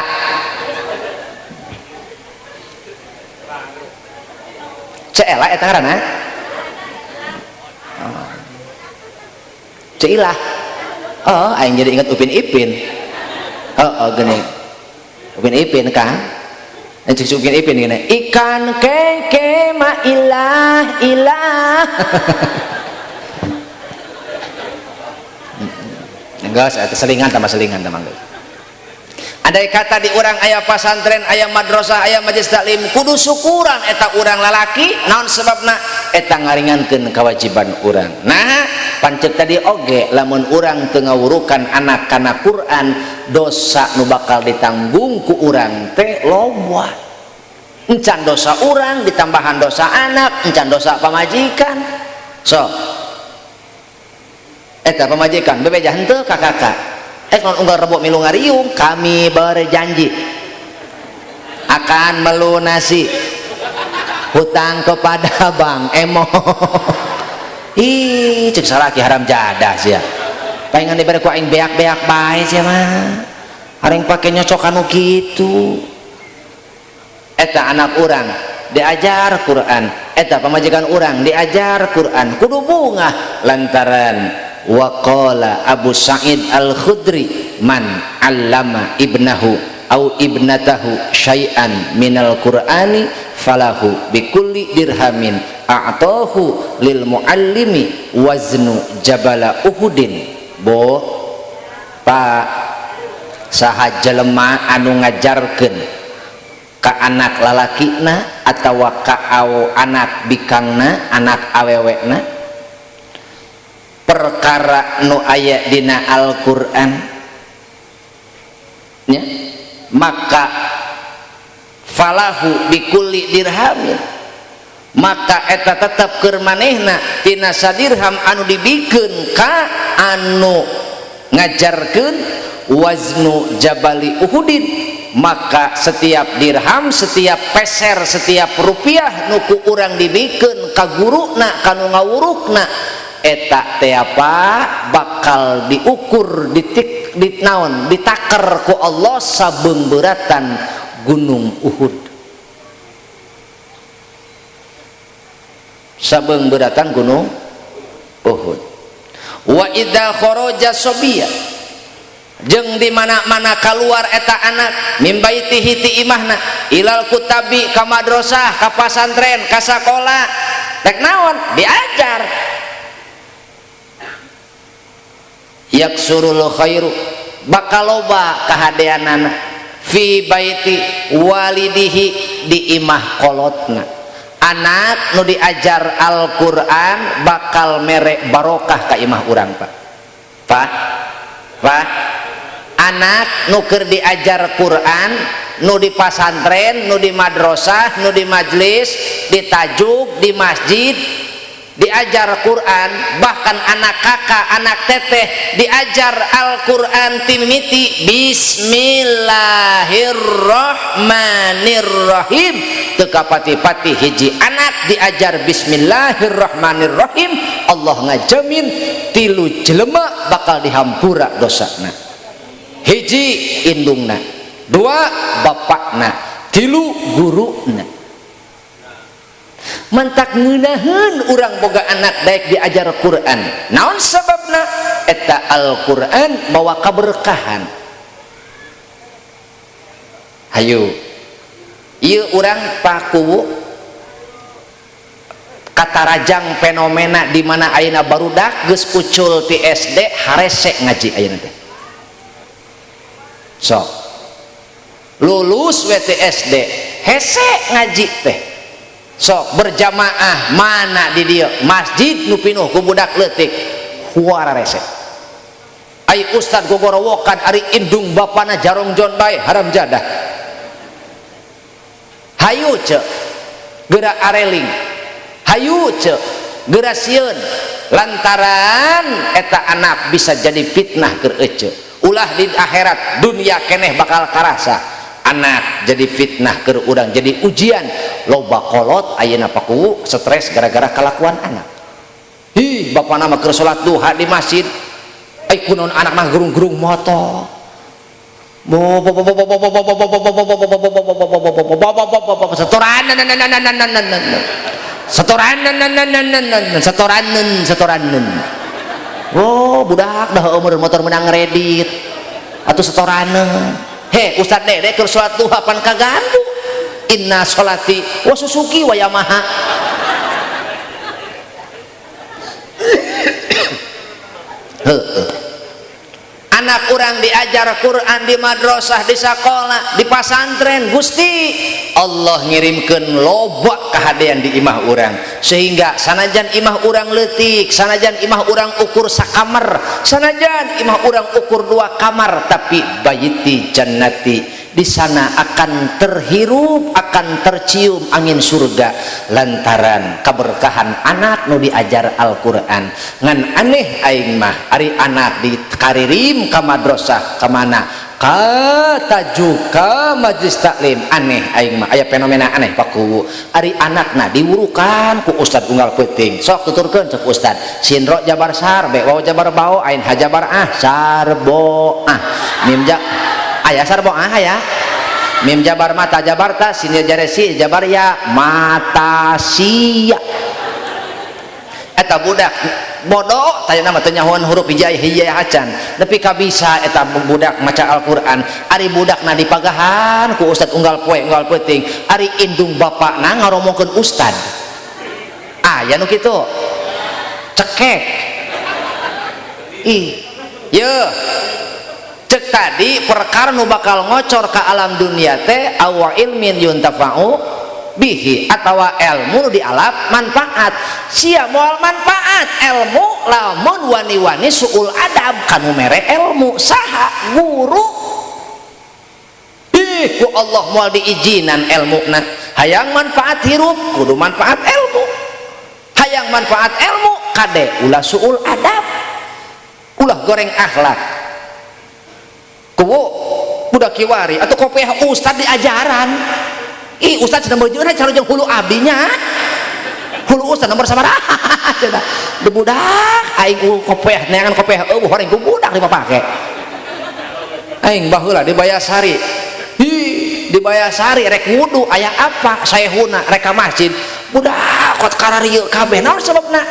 Ceela eta ngaranna Ceilah oh aing jadi ingat Upin Ipin gini Upin Ipin kan cik Upin Ipin gini ikan keke ma ilah enggak saya selingan tambah andai kata di urang aya pasantren aya madrasah aya majelis taklim kudu syukuran eta urang lalaki naon sebabna eta ngaringankeun kewajiban urang nah pancet tadi oge lamun urang teu ngawurukan anak kana Quran dosa nu bakal ditanggung ku urang teh loba encan dosa urang ditambahan dosa anak encan dosa pamajikan so eta pamajikan bebeja henteu ka kakak non unggal rebo milu ngariung kami berjanji akan melunasi hutang kepada Bang Emo ih cek salaki haram jadah sia pengen diberi ku aing beak-beak bae sia mah areng pake nyocok anu kitu eta anak urang diajar Quran, eta pamajikan urang diajar Quran, kudu bungah lantaran waqala Abu Sa'id Al-Khudri man 'allama ibnahu au ibnatahu syai'an minal Qur'ani falahu bikulli dirhamin a'tahu lil muallimi waznu jabala Uhudin. Bo Pak saha jelema anu ngajarkeun ka anak lalakina atawa ka anak bikangna, anak awewena perkara nu aya dina Al-Qur'an nya, maka falahu bikulli dirhamin, maka eta tetep keur manehna tina sadirham anu dibikeun ka anu ngajarkeun waznu jabali Uhudin, maka setiap dirham, setiap peser, setiap rupiah nuku urang dibikeun ka guruna kanu ngawurukna eta teh apa bakal diukur naon ditaker ku Allah sabeung beuratan gunung Uhud, sabeung beuratan gunung Uhud. Wa idza kharaja sabiya, jeung di mana-mana keluar eta anak min baitihi ti imahna ilal kutabi ka madrasah ka pasantren ka sakola rek naon diajar yaksurul khairu bakal loba kahadeanana fi baiti walidihi di imah kolotna. Anak nu diajar Al-Qur'an bakal mere barokah ka imah urang Pak anak nu keur diajar Quran, nu di pasantren, nu di madrasah, nu di majlis, di tajuk, di masjid diajar Quran, bahkan anak kakak, anak teteh diajar Al-Quran timiti bismillahirrahmanirrahim, teka pati-pati hiji anak diajar bismillahirrahmanirrahim, Allah ngajamin tilu jelema bakal dihampura dosana. Hiji indungna, dua bapakna, tilu guruna. Mantak ngeunaheun urang boga anak daek diajar Quran. Naon sababna? Eta Al-Quran bawa kaberkahan. Hayu ieu urang paku katarajang fenomena di mana ayeuna barudak geus ucul ti SD harese ngaji ayeuna teh. Sok lulus WTSD hese ngaji teh, sok berjamaah mana di dia masjid nu pinuh ku budak leutik huara rese. Ai ustad gogorowokan ari indung bapana jarong jon bae haram jadah. Hayu ce geura areling, hayu ce geura sieun, lantaran eta anak bisa jadi fitnah keur ece. Ulah di akhirat dunia keneh bakal karasa anak jadi fitnah keur urang, jadi ujian. Loba kolot ayeuna paku stres gara-gara kelakuan anak. Hi bapana mah keur salat duha di masjid, ai kunaon anak mah gerung-gerung moto. Setoranen. Oh budak dah umur motor menang Reddit atau setoranen. He ustad dede keur salat duha pan kagandu. Inna sholati wa susuki wa yamaha. Anak orang diajar Quran di madrasah, di sekolah, di pasantren, Gusti Allah ngirimkeun loba kahadean di imah orang, sehingga sanajan imah orang leutik, sanajan imah orang ukur sakamar, sanajan imah orang ukur 2 kamar, tapi baiti jannati, di sana akan terhirup, akan tercium angin surga lantaran keberkahan anak nu diajar Al-Quran. Ngan aneh aing mah ari anak dikaririm ka madrasah ka mana ka tajuk ka majlis taklim, aneh aing mah aya fenomena aneh paku ari anakna diwurukan ku ustad unggal peuting, sok tuturkeun cek ustad sinro jabar sarbe waw jabar bao ain hajabar sarbo mimja aya sarbo aya mim jabar mata jabarta sin jaresi jabar ya mata sia eta budak bodoh tanya nama tenyahuan huruf hijai hijai hacan tapi kabisa eta budak maca Al-Quran ari budakna dipagahan ku ustad unggal poe ting ari indung bapakna ngaromongkeun ustad aya nu kitu cekek ih ye cek tadi perkara nu bakal ngocor ke alam dunia teh awa ilmin yuntafa'u bihi atawa ilmu nu dialap manfaat sia moal manfaat ilmu lamun wani-wani suul adab kanu mere ilmu saha guru ku Allah moal diijinan ilmuna hayang manfaat hirup kudu manfaat ilmu hayang manfaat ilmu kade ulah suul adab ulah goreng akhlak kubu budak kiwari atau kopiah ustad di ajaran ih ustad sedang berjuang cara jeung hulu abdinya hulu ustad nomor sabaraha cenah de budak aing kopiah neangan kopiah eueuh horeng ku budak dipapake aing baheula di Bayasari di Bayasari rek wudu aya apa sayehuna rek ka masjid budak kot kararieu kabeh naon sababna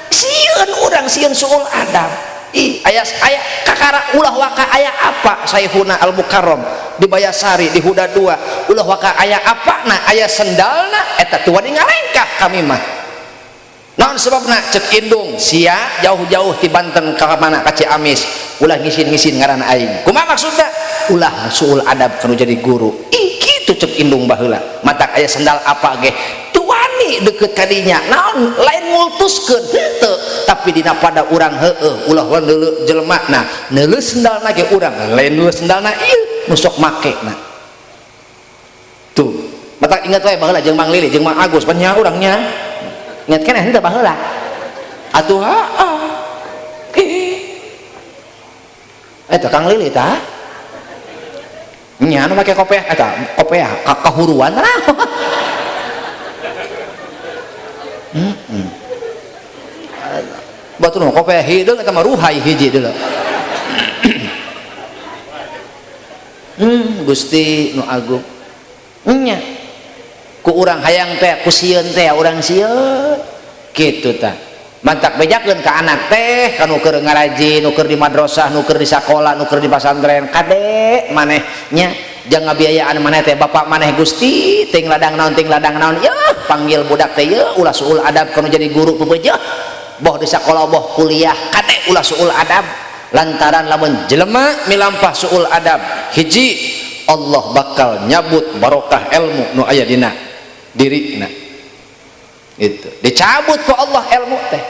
sieun urang sieun suul adab aya kakara ulah waka aya apa sayhuna al-mukarram di Bayasari di Huda 2 ulah waka aya apa na aya sendalna eta tuan ngalengkah kami mah naon sebabna cek indung sia jauh-jauh ti Banten ka mana ka Ciamis ulah ngisin-ngisin ngaran aing kumaha maksudna ulah suul adab kanu jadi guru ih kitu cek indung baheula matak aya sendal apa ge tuani deket kadinya naon lain ngultuskeun henteu tapi dina pada urang heueuh ulah neuleuh jelema neuleuh sendalna ge urang lain neuleuh sendalna ieu nu sok makena tuh matak ingat wae baheula jeung Mang Lili jeung Mang Agus pan nya urangnya ingat keneh henteu baheula atuh eta Kang Lili tah nya nu make kopiah eta kopiah kahuruan naon batu nu kopiah hideung eta mah ruhai hiji deuleu Gusti nu agung nya ku urang hayang teh ku sieun teh urang sieun kitu tah mantak bejakeun ka anak teh kanu keur ngaraji nu keur di madrasah nu keur di sakola nu keur di pasantren kade maneh nya jang ngabiayaan maneh teh bapak maneh Gusti ting ladang naon yeuh panggil budak teh yeuh ulah suul adab kanu jadi guru peubeujeuh boh di sakola boh kuliah kade ulah suul adab lantaran lamun jelema milampah suul adab hiji Allah bakal nyabut barokah ilmu nu aya dina dirina itu dicabut ku Allah ilmu teh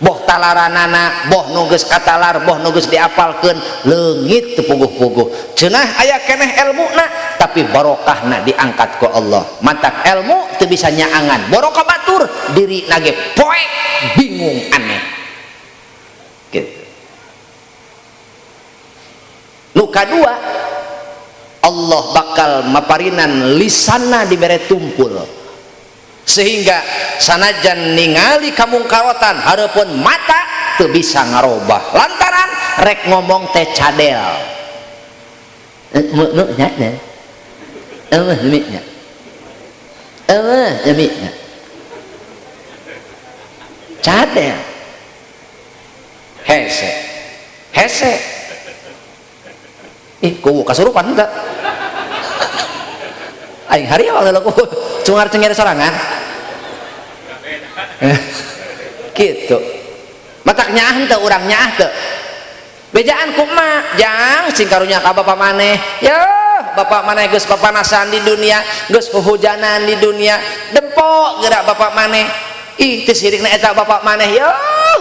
boh talaranana boh nu geus katalar boh nu geus diapalkeun leungit teu puguh-puguh ceunah aya keneh ilmuna tapi barokahna diangkat ku Allah mantak ilmu teu bisa nyaangan barokah batur diri nage poek bingung aneh gitu. Nu kadua Allah bakal maparinan lisanna dibere tumpul sehingga sanajan ningali kamungkarotan hareupeun mata teu bisa ngarobah lantaran rek ngomong teh cadel nya nya cadel hese ih ku kasurupan enggak aing hari awal lalu cungar cengir sorangan gitu matak nyaah teu urang nyaah teu bejaan kumaha jang sing karunya ka bapak maneh ya bapak maneh geus papanasan di dunia geus huhujanan di dunia dempok geura bapak maneh ih teu sirikna eta bapak maneh ya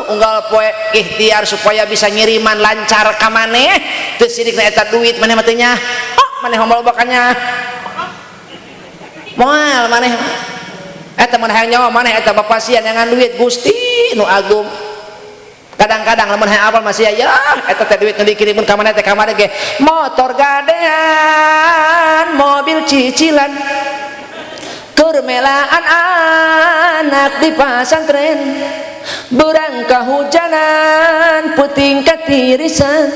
unggal poe ikhtiar supaya bisa ngiriman lancar ka maneh teu sirikna eta duit maneh mah teu nyah maneh lobakannya moal maneh eta mun hayang nyawa maneh eta bapak sian nyangan duit Gusti nu agung kadang-kadang lamun hayang apal masih ya eta teh duit nu dikirimkeun ka maneh teh ka maneh ge motor gadean mobil cicilan keur melaan anak di pasantren berang kahujanan puting katirisan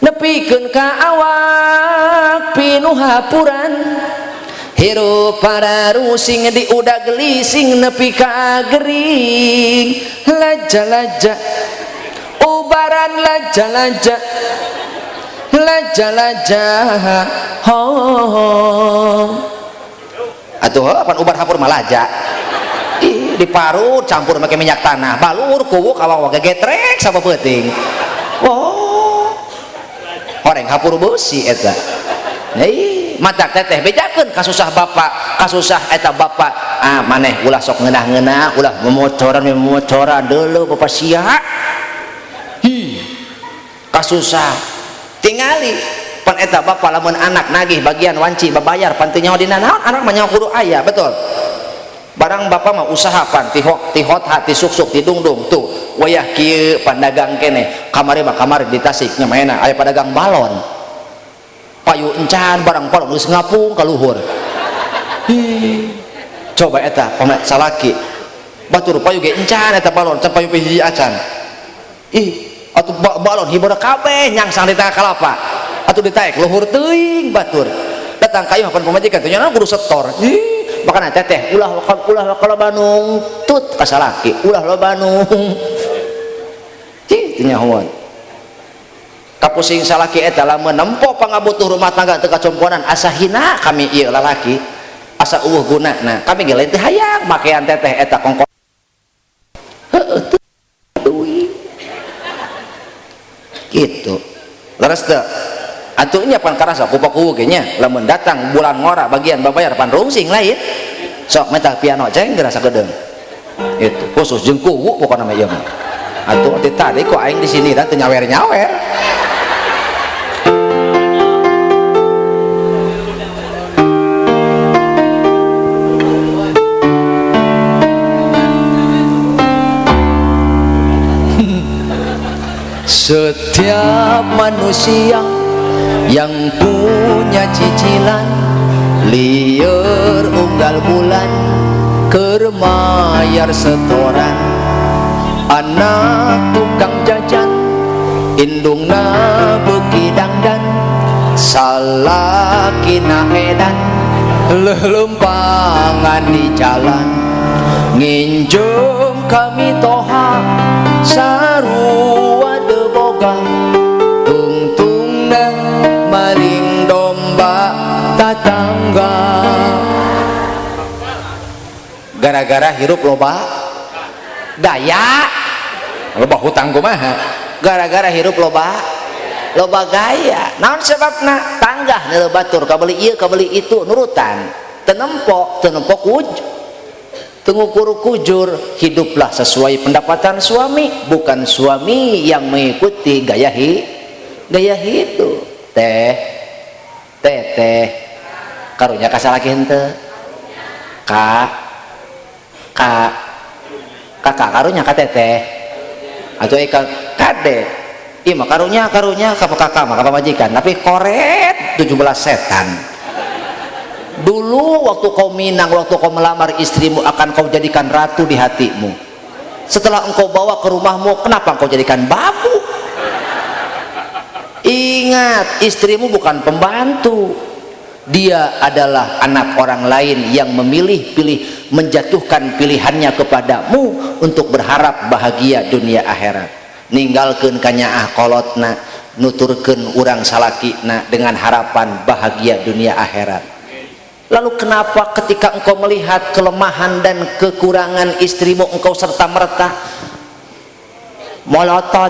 nepikeun ka awak pinuh hapuran hirup para rusing di udah gelising nepi ka gering laja-laja ubaran laja-laja laja-laja atuh pan ubar hapur malaja ih diparut campur make minyak tanah balur kuwu kawawa gegetrek sama peuting horeng hapur beusi eta matak teteh bejakeun kasusah bapak kasusah eta bapak maneh ulah sok ngeunah-ngeunah ulah memocoran deuleu bapak sia kasusah tingali pan eta bapak lamun anak nagih bagian wanci babayar pan teu nyaho dina naon anak mah nyaho kudu aya betul barang bapak mah usaha pan tihot hati suksuk tidungdung tuh wayah kieu pan dagang kene kamari mah kamari di Tasik nya maena aya padagang balon payu encan barang balon geus ngapung ka luhur coba eta pamet salaki batur payu ge encan eta balon can payu hiji acan atuh balon hibur kabeh nyangsang di tengah kalapa atuh ditaek luhur teuing batur datang kayu hapan pamajikan teh nya kudu setor makana teteh ulah lo Bandung tut ka salaki ulah lo Bandung teu nyahoan kapusing salaki eta lamun nempo pangabutuh rumah tangga teu kacomponan asa hina kami ieu lalaki asa eueuh gunana kami ge lain teh hayang makean teteh eta kongkong gitu leres teu atunya pan karasa kupaku ge nya lamun datang bulan ngora bagian babayar pan rungsing lain sok meta piano ceng gerasa gedeung itu khusus jeung kuwu pokona mah ieu mah atuh tadi kok aing di sini dan teu nyawer-nyawer setiap manusia yang punya cicilan lieur unggal bulan keur mayar setoran anak tukang jajan indungna beuki dangdan salakina edan leuleumpangan di jalan nginjem kami toha sarua teu boga tungtungna maling domba tatangga gara-gara hirup loba gaya loba hutang kumaha gara-gara hirup loba gaya naon sebabna tanggah neuleuh batur kabeli ieu kabeli itu nurutan teu nempo ngukur kujur hiduplah sesuai pendapatan suami bukan suami yang mengikuti gaya hidup teh karunya kasalaki henteu kakak karunya ka teteh atau kade ieu mah karunya ka kakak mah ka pamajikan tapi koret 17 setan dulu waktu kau minang waktu kau melamar istrimu akan kau jadikan ratu di hatimu setelah engkau bawa ke rumahmu kenapa engkau jadikan babu ingat istrimu bukan pembantu dia adalah anak orang lain yang memilih menjatuhkan pilihannya kepadamu untuk berharap bahagia dunia akhirat ninggalkeun kanyaah kolotna nuturkeun urang salakina dengan harapan bahagia dunia akhirat. Lalu kenapa ketika engkau melihat kelemahan dan kekurangan istrimu engkau serta merta molotot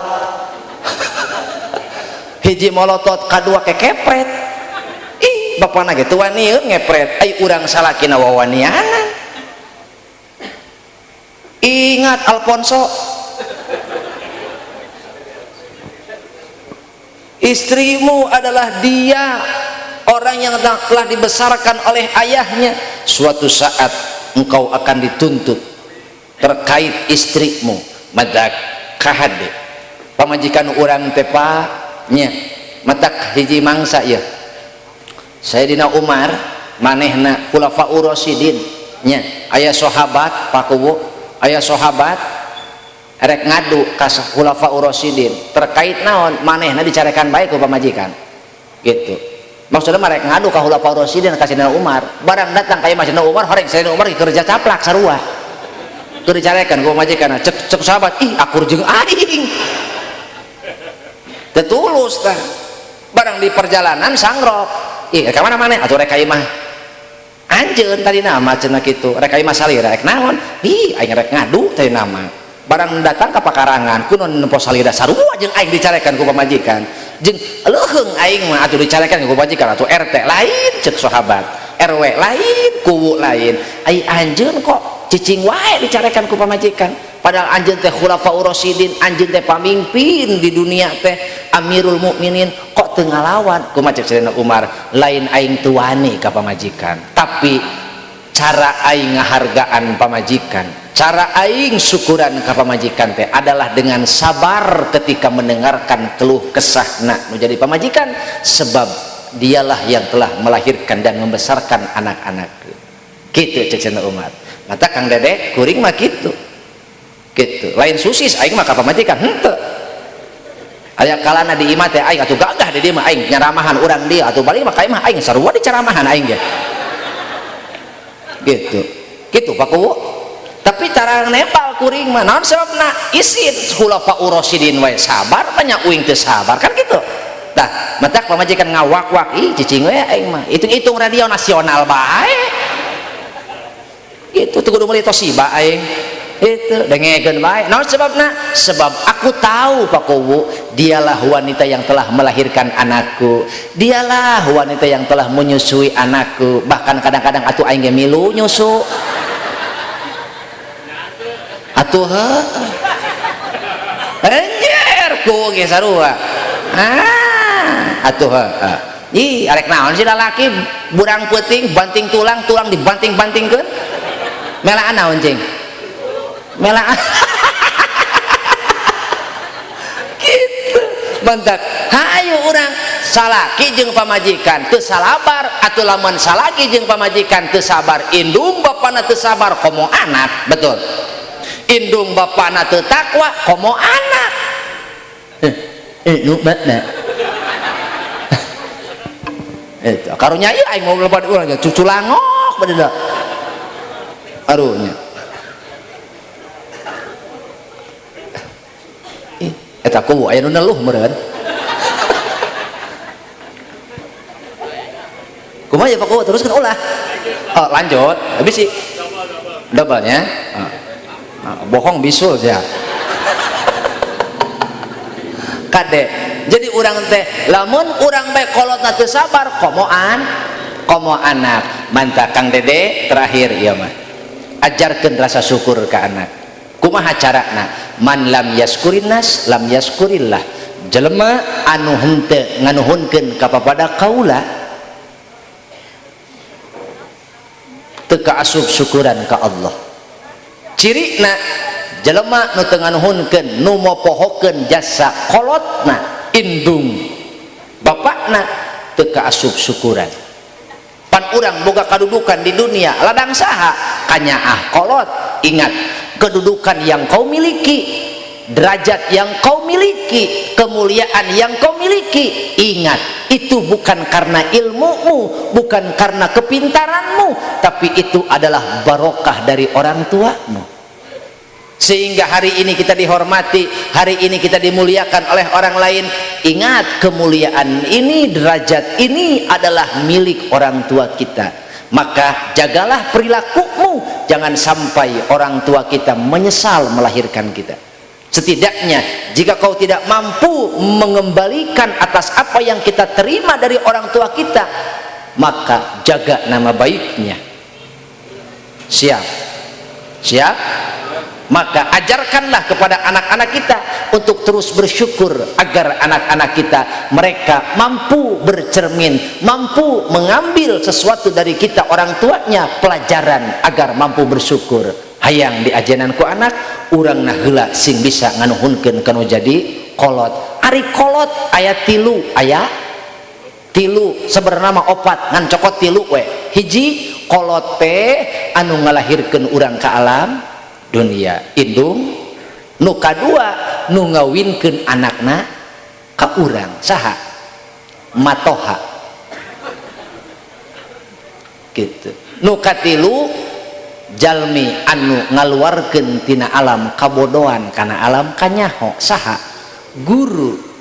hiji molotot kadua kekepret bapak nage tuan niun ngepret ay urang salakina wawanianan. Ingat Alfonso, istrimu adalah dia orang yang telah dibesarkan oleh ayahnya. Suatu saat engkau akan dituntut terkait istrimu. Madak kahade pamajikan urang tepanya matak hiji mangsa ya Sayyidina Umar manehna khulafaur rasyidin nya aya sahabat pakuwu aya sahabat rek ngadu ka khulafaur rasyidin terkait naon manehna dicarekan bae ku pamajikan gitu. Maksudnya mah rek ngadu ka khulafaur rasyidin ka Sayyidina Umar barang datang ka Sayyidina Umar horeng Sayyidina Umar kerja caplak sarua keur dicarekan ku pamajikan cek sahabat ih akur jeung aing teu tulus tah barang di perjalanan sangrok ih ka mana maneh atuh rek ka imah anjeun tadi nama cenah kitu rek ka imah salira rek naon ih aing rek ngadu tadi nama barang datang ke pakarangan kunon nempo salira sarua jeung aing dicarekan ku pamajikan jeung leuheung aing mah atuh dicarekan ku pamajikan atuh RT lain cek sahabat RW lain kuwu lain ai anjeun kok cicing wae dicarekan ku pamajikan padahal anjeun teh khulafaur rasyidin anjeun teh pamimpin di dunia teh amirul mukminin kok teu ngalawan kumaha cek Sayyidina Umar lain aing teu wani ka pamajikan tapi cara aing ngahargaan pamajikan cara aing syukuran ka pamajikan teh adalah dengan sabar ketika mendengarkan keluh kesahna nu jadi pamajikan sebab dialah yang telah melahirkan dan membesarkan anak-anak gitu cek Sayyidina Umar mata Kang Dede kuring mah gitu lain susis aing mah ka pamajikan henteu aya kalana di imah teh aing atuh gagah di dieu mah aing nyaramahan urang dia atuh balik mah ka imah aing sarua dicaramahan aing ge gitu Pak Kuwu tapi cara nepal kuring mah naon sebabna isin khulafaur rasyidin wae sabar banyak uing teu sabar kan gitu tah matak pamajikan ngawak-wak ih cicing we aing mah hitung-hitung radio nasional bae gitu teu kudu meuli tosibah aing itu dengekeun bae naon sebabna sebab aku tahu Pak Kuwu dialah wanita yang telah melahirkan anakku dialah wanita yang telah menyusui anakku bahkan kadang-kadang atuh aing ge milu nyusu atuh anjir ku ge sarua atuh ih arek naon sih lalaki burang peuting banting tulang dibanting-bantingkeun melaan naon cing melaan gitu bentak hayu urang salaki jeung pamajikan teu salabar atuh lamun salaki jeung pamajikan teu sabar indung bapana teu sabar komo anak betul indung bapana teu takwa komo anak nu batna eta karunya ieu aing mau lebat urang cucu langok badeda arunya eta kuwu aya nu neluh meureun kumaha ya Pak Kuwu teruskeun ulah oh lanjut habis sih double nya bohong bisul ya kade jadi urang teh lamun urang bae kolotna teu sabar komo anak mantap Kang Dede terakhir ieu mah ajarkeun rasa syukur ka anak kumaha carana man lam yaskurin nas lam yaskurillah jelema anu henteu nganuhunkeun ka papada kaula teu kaasup syukuran ka Allah cirina jelema nu teu nganuhunkeun nu mopohokeun jasa kolotna indung bapakna teu kaasup syukuran pan urang boga kadudukan di dunia ladang saha kanyaah kolot ingat kedudukan yang kau miliki derajat yang kau miliki kemuliaan yang kau miliki ingat itu bukan karena ilmumu bukan karena kepintaranmu tapi itu adalah barokah dari orang tuamu sehingga hari ini kita dihormati hari ini kita dimuliakan oleh orang lain ingat kemuliaan ini derajat ini adalah milik orang tua kita maka jagalah perilakumu jangan sampai orang tua kita menyesal melahirkan kita setidaknya jika kau tidak mampu mengembalikan atas apa yang kita terima dari orang tua kita maka jaga nama baiknya siap maka ajarkanlah kepada anak-anak kita untuk terus bersyukur agar anak-anak kita mereka mampu bercermin mampu mengambil sesuatu dari kita orang tuanya pelajaran agar mampu bersyukur hayang diajanan ku anak urang nah heula sing bisa nganuhunkeun kanu jadi kolot ari kolot aya tilu sebenarnya opat ngan cokot tilu we hiji kolot teh anu ngalahirkeun urang ka alam dunia indung nu kadua nu ngawinkeun anakna ka urang saha matoha gitu. Nu katilu jalmi anu ngaluarkeun tina alam kabodohan kana alam kanyaho saha guru.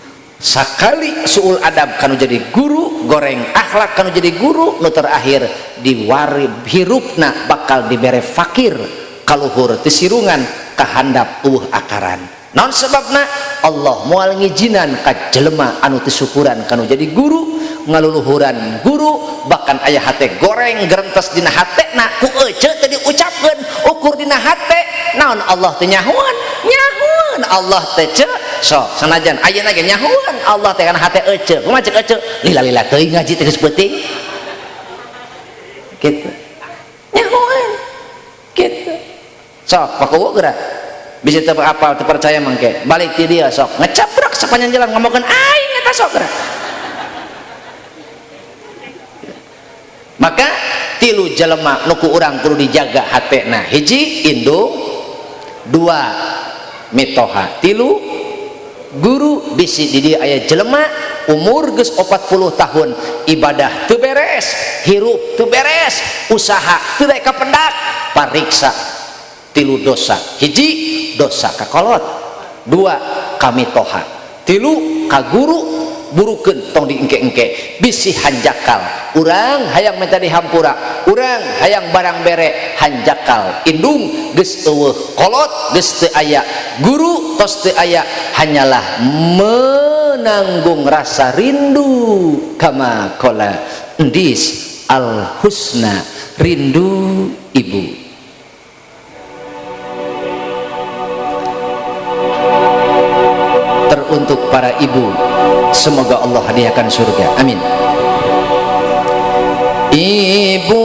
Sakali suul adab kanu jadi guru, goreng akhlak kanu jadi guru, nu terakhir diwari hirupna bakal dibere fakir kaluhur tisirungan kahandap akaran. Naon sebabna Allah moal ngijinan ka jelema anu teu syukuran kanu jadi guru, ngaluluhuran guru, bahkan aya hate goreng gerentes dina hatena ku ece teu diucapkeun ukur dina hate. Naon Allah teu nyahoan? Nyahoan Allah teh ce. Sok sanajan ayeuna ge nyahoan Allah teh kana hate ece. Kumaha cek ece? Lila-lila teuing ngaji teh geus peuting. Kitu. Nyahoan. Kitu. Sok pakueu geura. Bisa teu apal teu percaya mangke. Balik ti dia sok ngecaprak sapanjang jalan ngomongkeun aing eta sok geura. Maka tilu jelema nu ku urang kudu dijaga hatena. Hiji indung, dua mitoha, tilu guru. Bisi di dieu aya jelema umur geus 40 tahun ibadah teu beres, hirup teu beres, usaha teu daek kapendak, pariksa tilu dosa. Hiji dosa kakolot, dua kamitoha, tilu ka guru burukeun tong diengke-engke. Bisi hanjakal urang hayang minta dihampura, urang hayang barang bere hanjakal indung geus eueuh kolot geus teu aya guru tos teu aya, hanyalah menanggung rasa rindu kama qala endis al husna, rindu ibu. Teruntuk para ibu, semoga Allah hadiahkan surga, amin. Ibu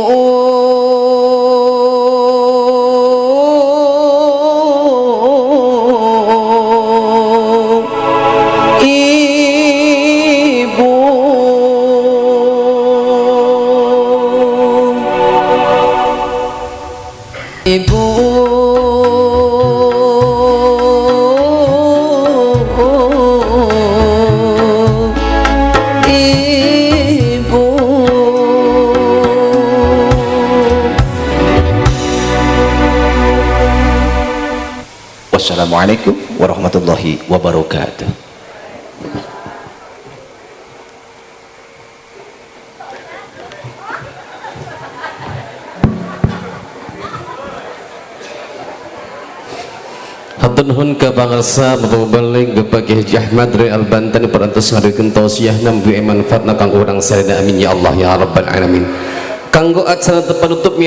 ibu Wassalamualaikum warahmatullahi wabarakatuh. Hatur nuhun ka bangsa Bapak Balik Bapak Kiai Haji Ahmad Rai Al-Bantani parantos ngadeukeun tausiah nampi manfaatna kanggo urang sadaya, amin ya Allah ya rabbal alamin. Kanggo acara penutup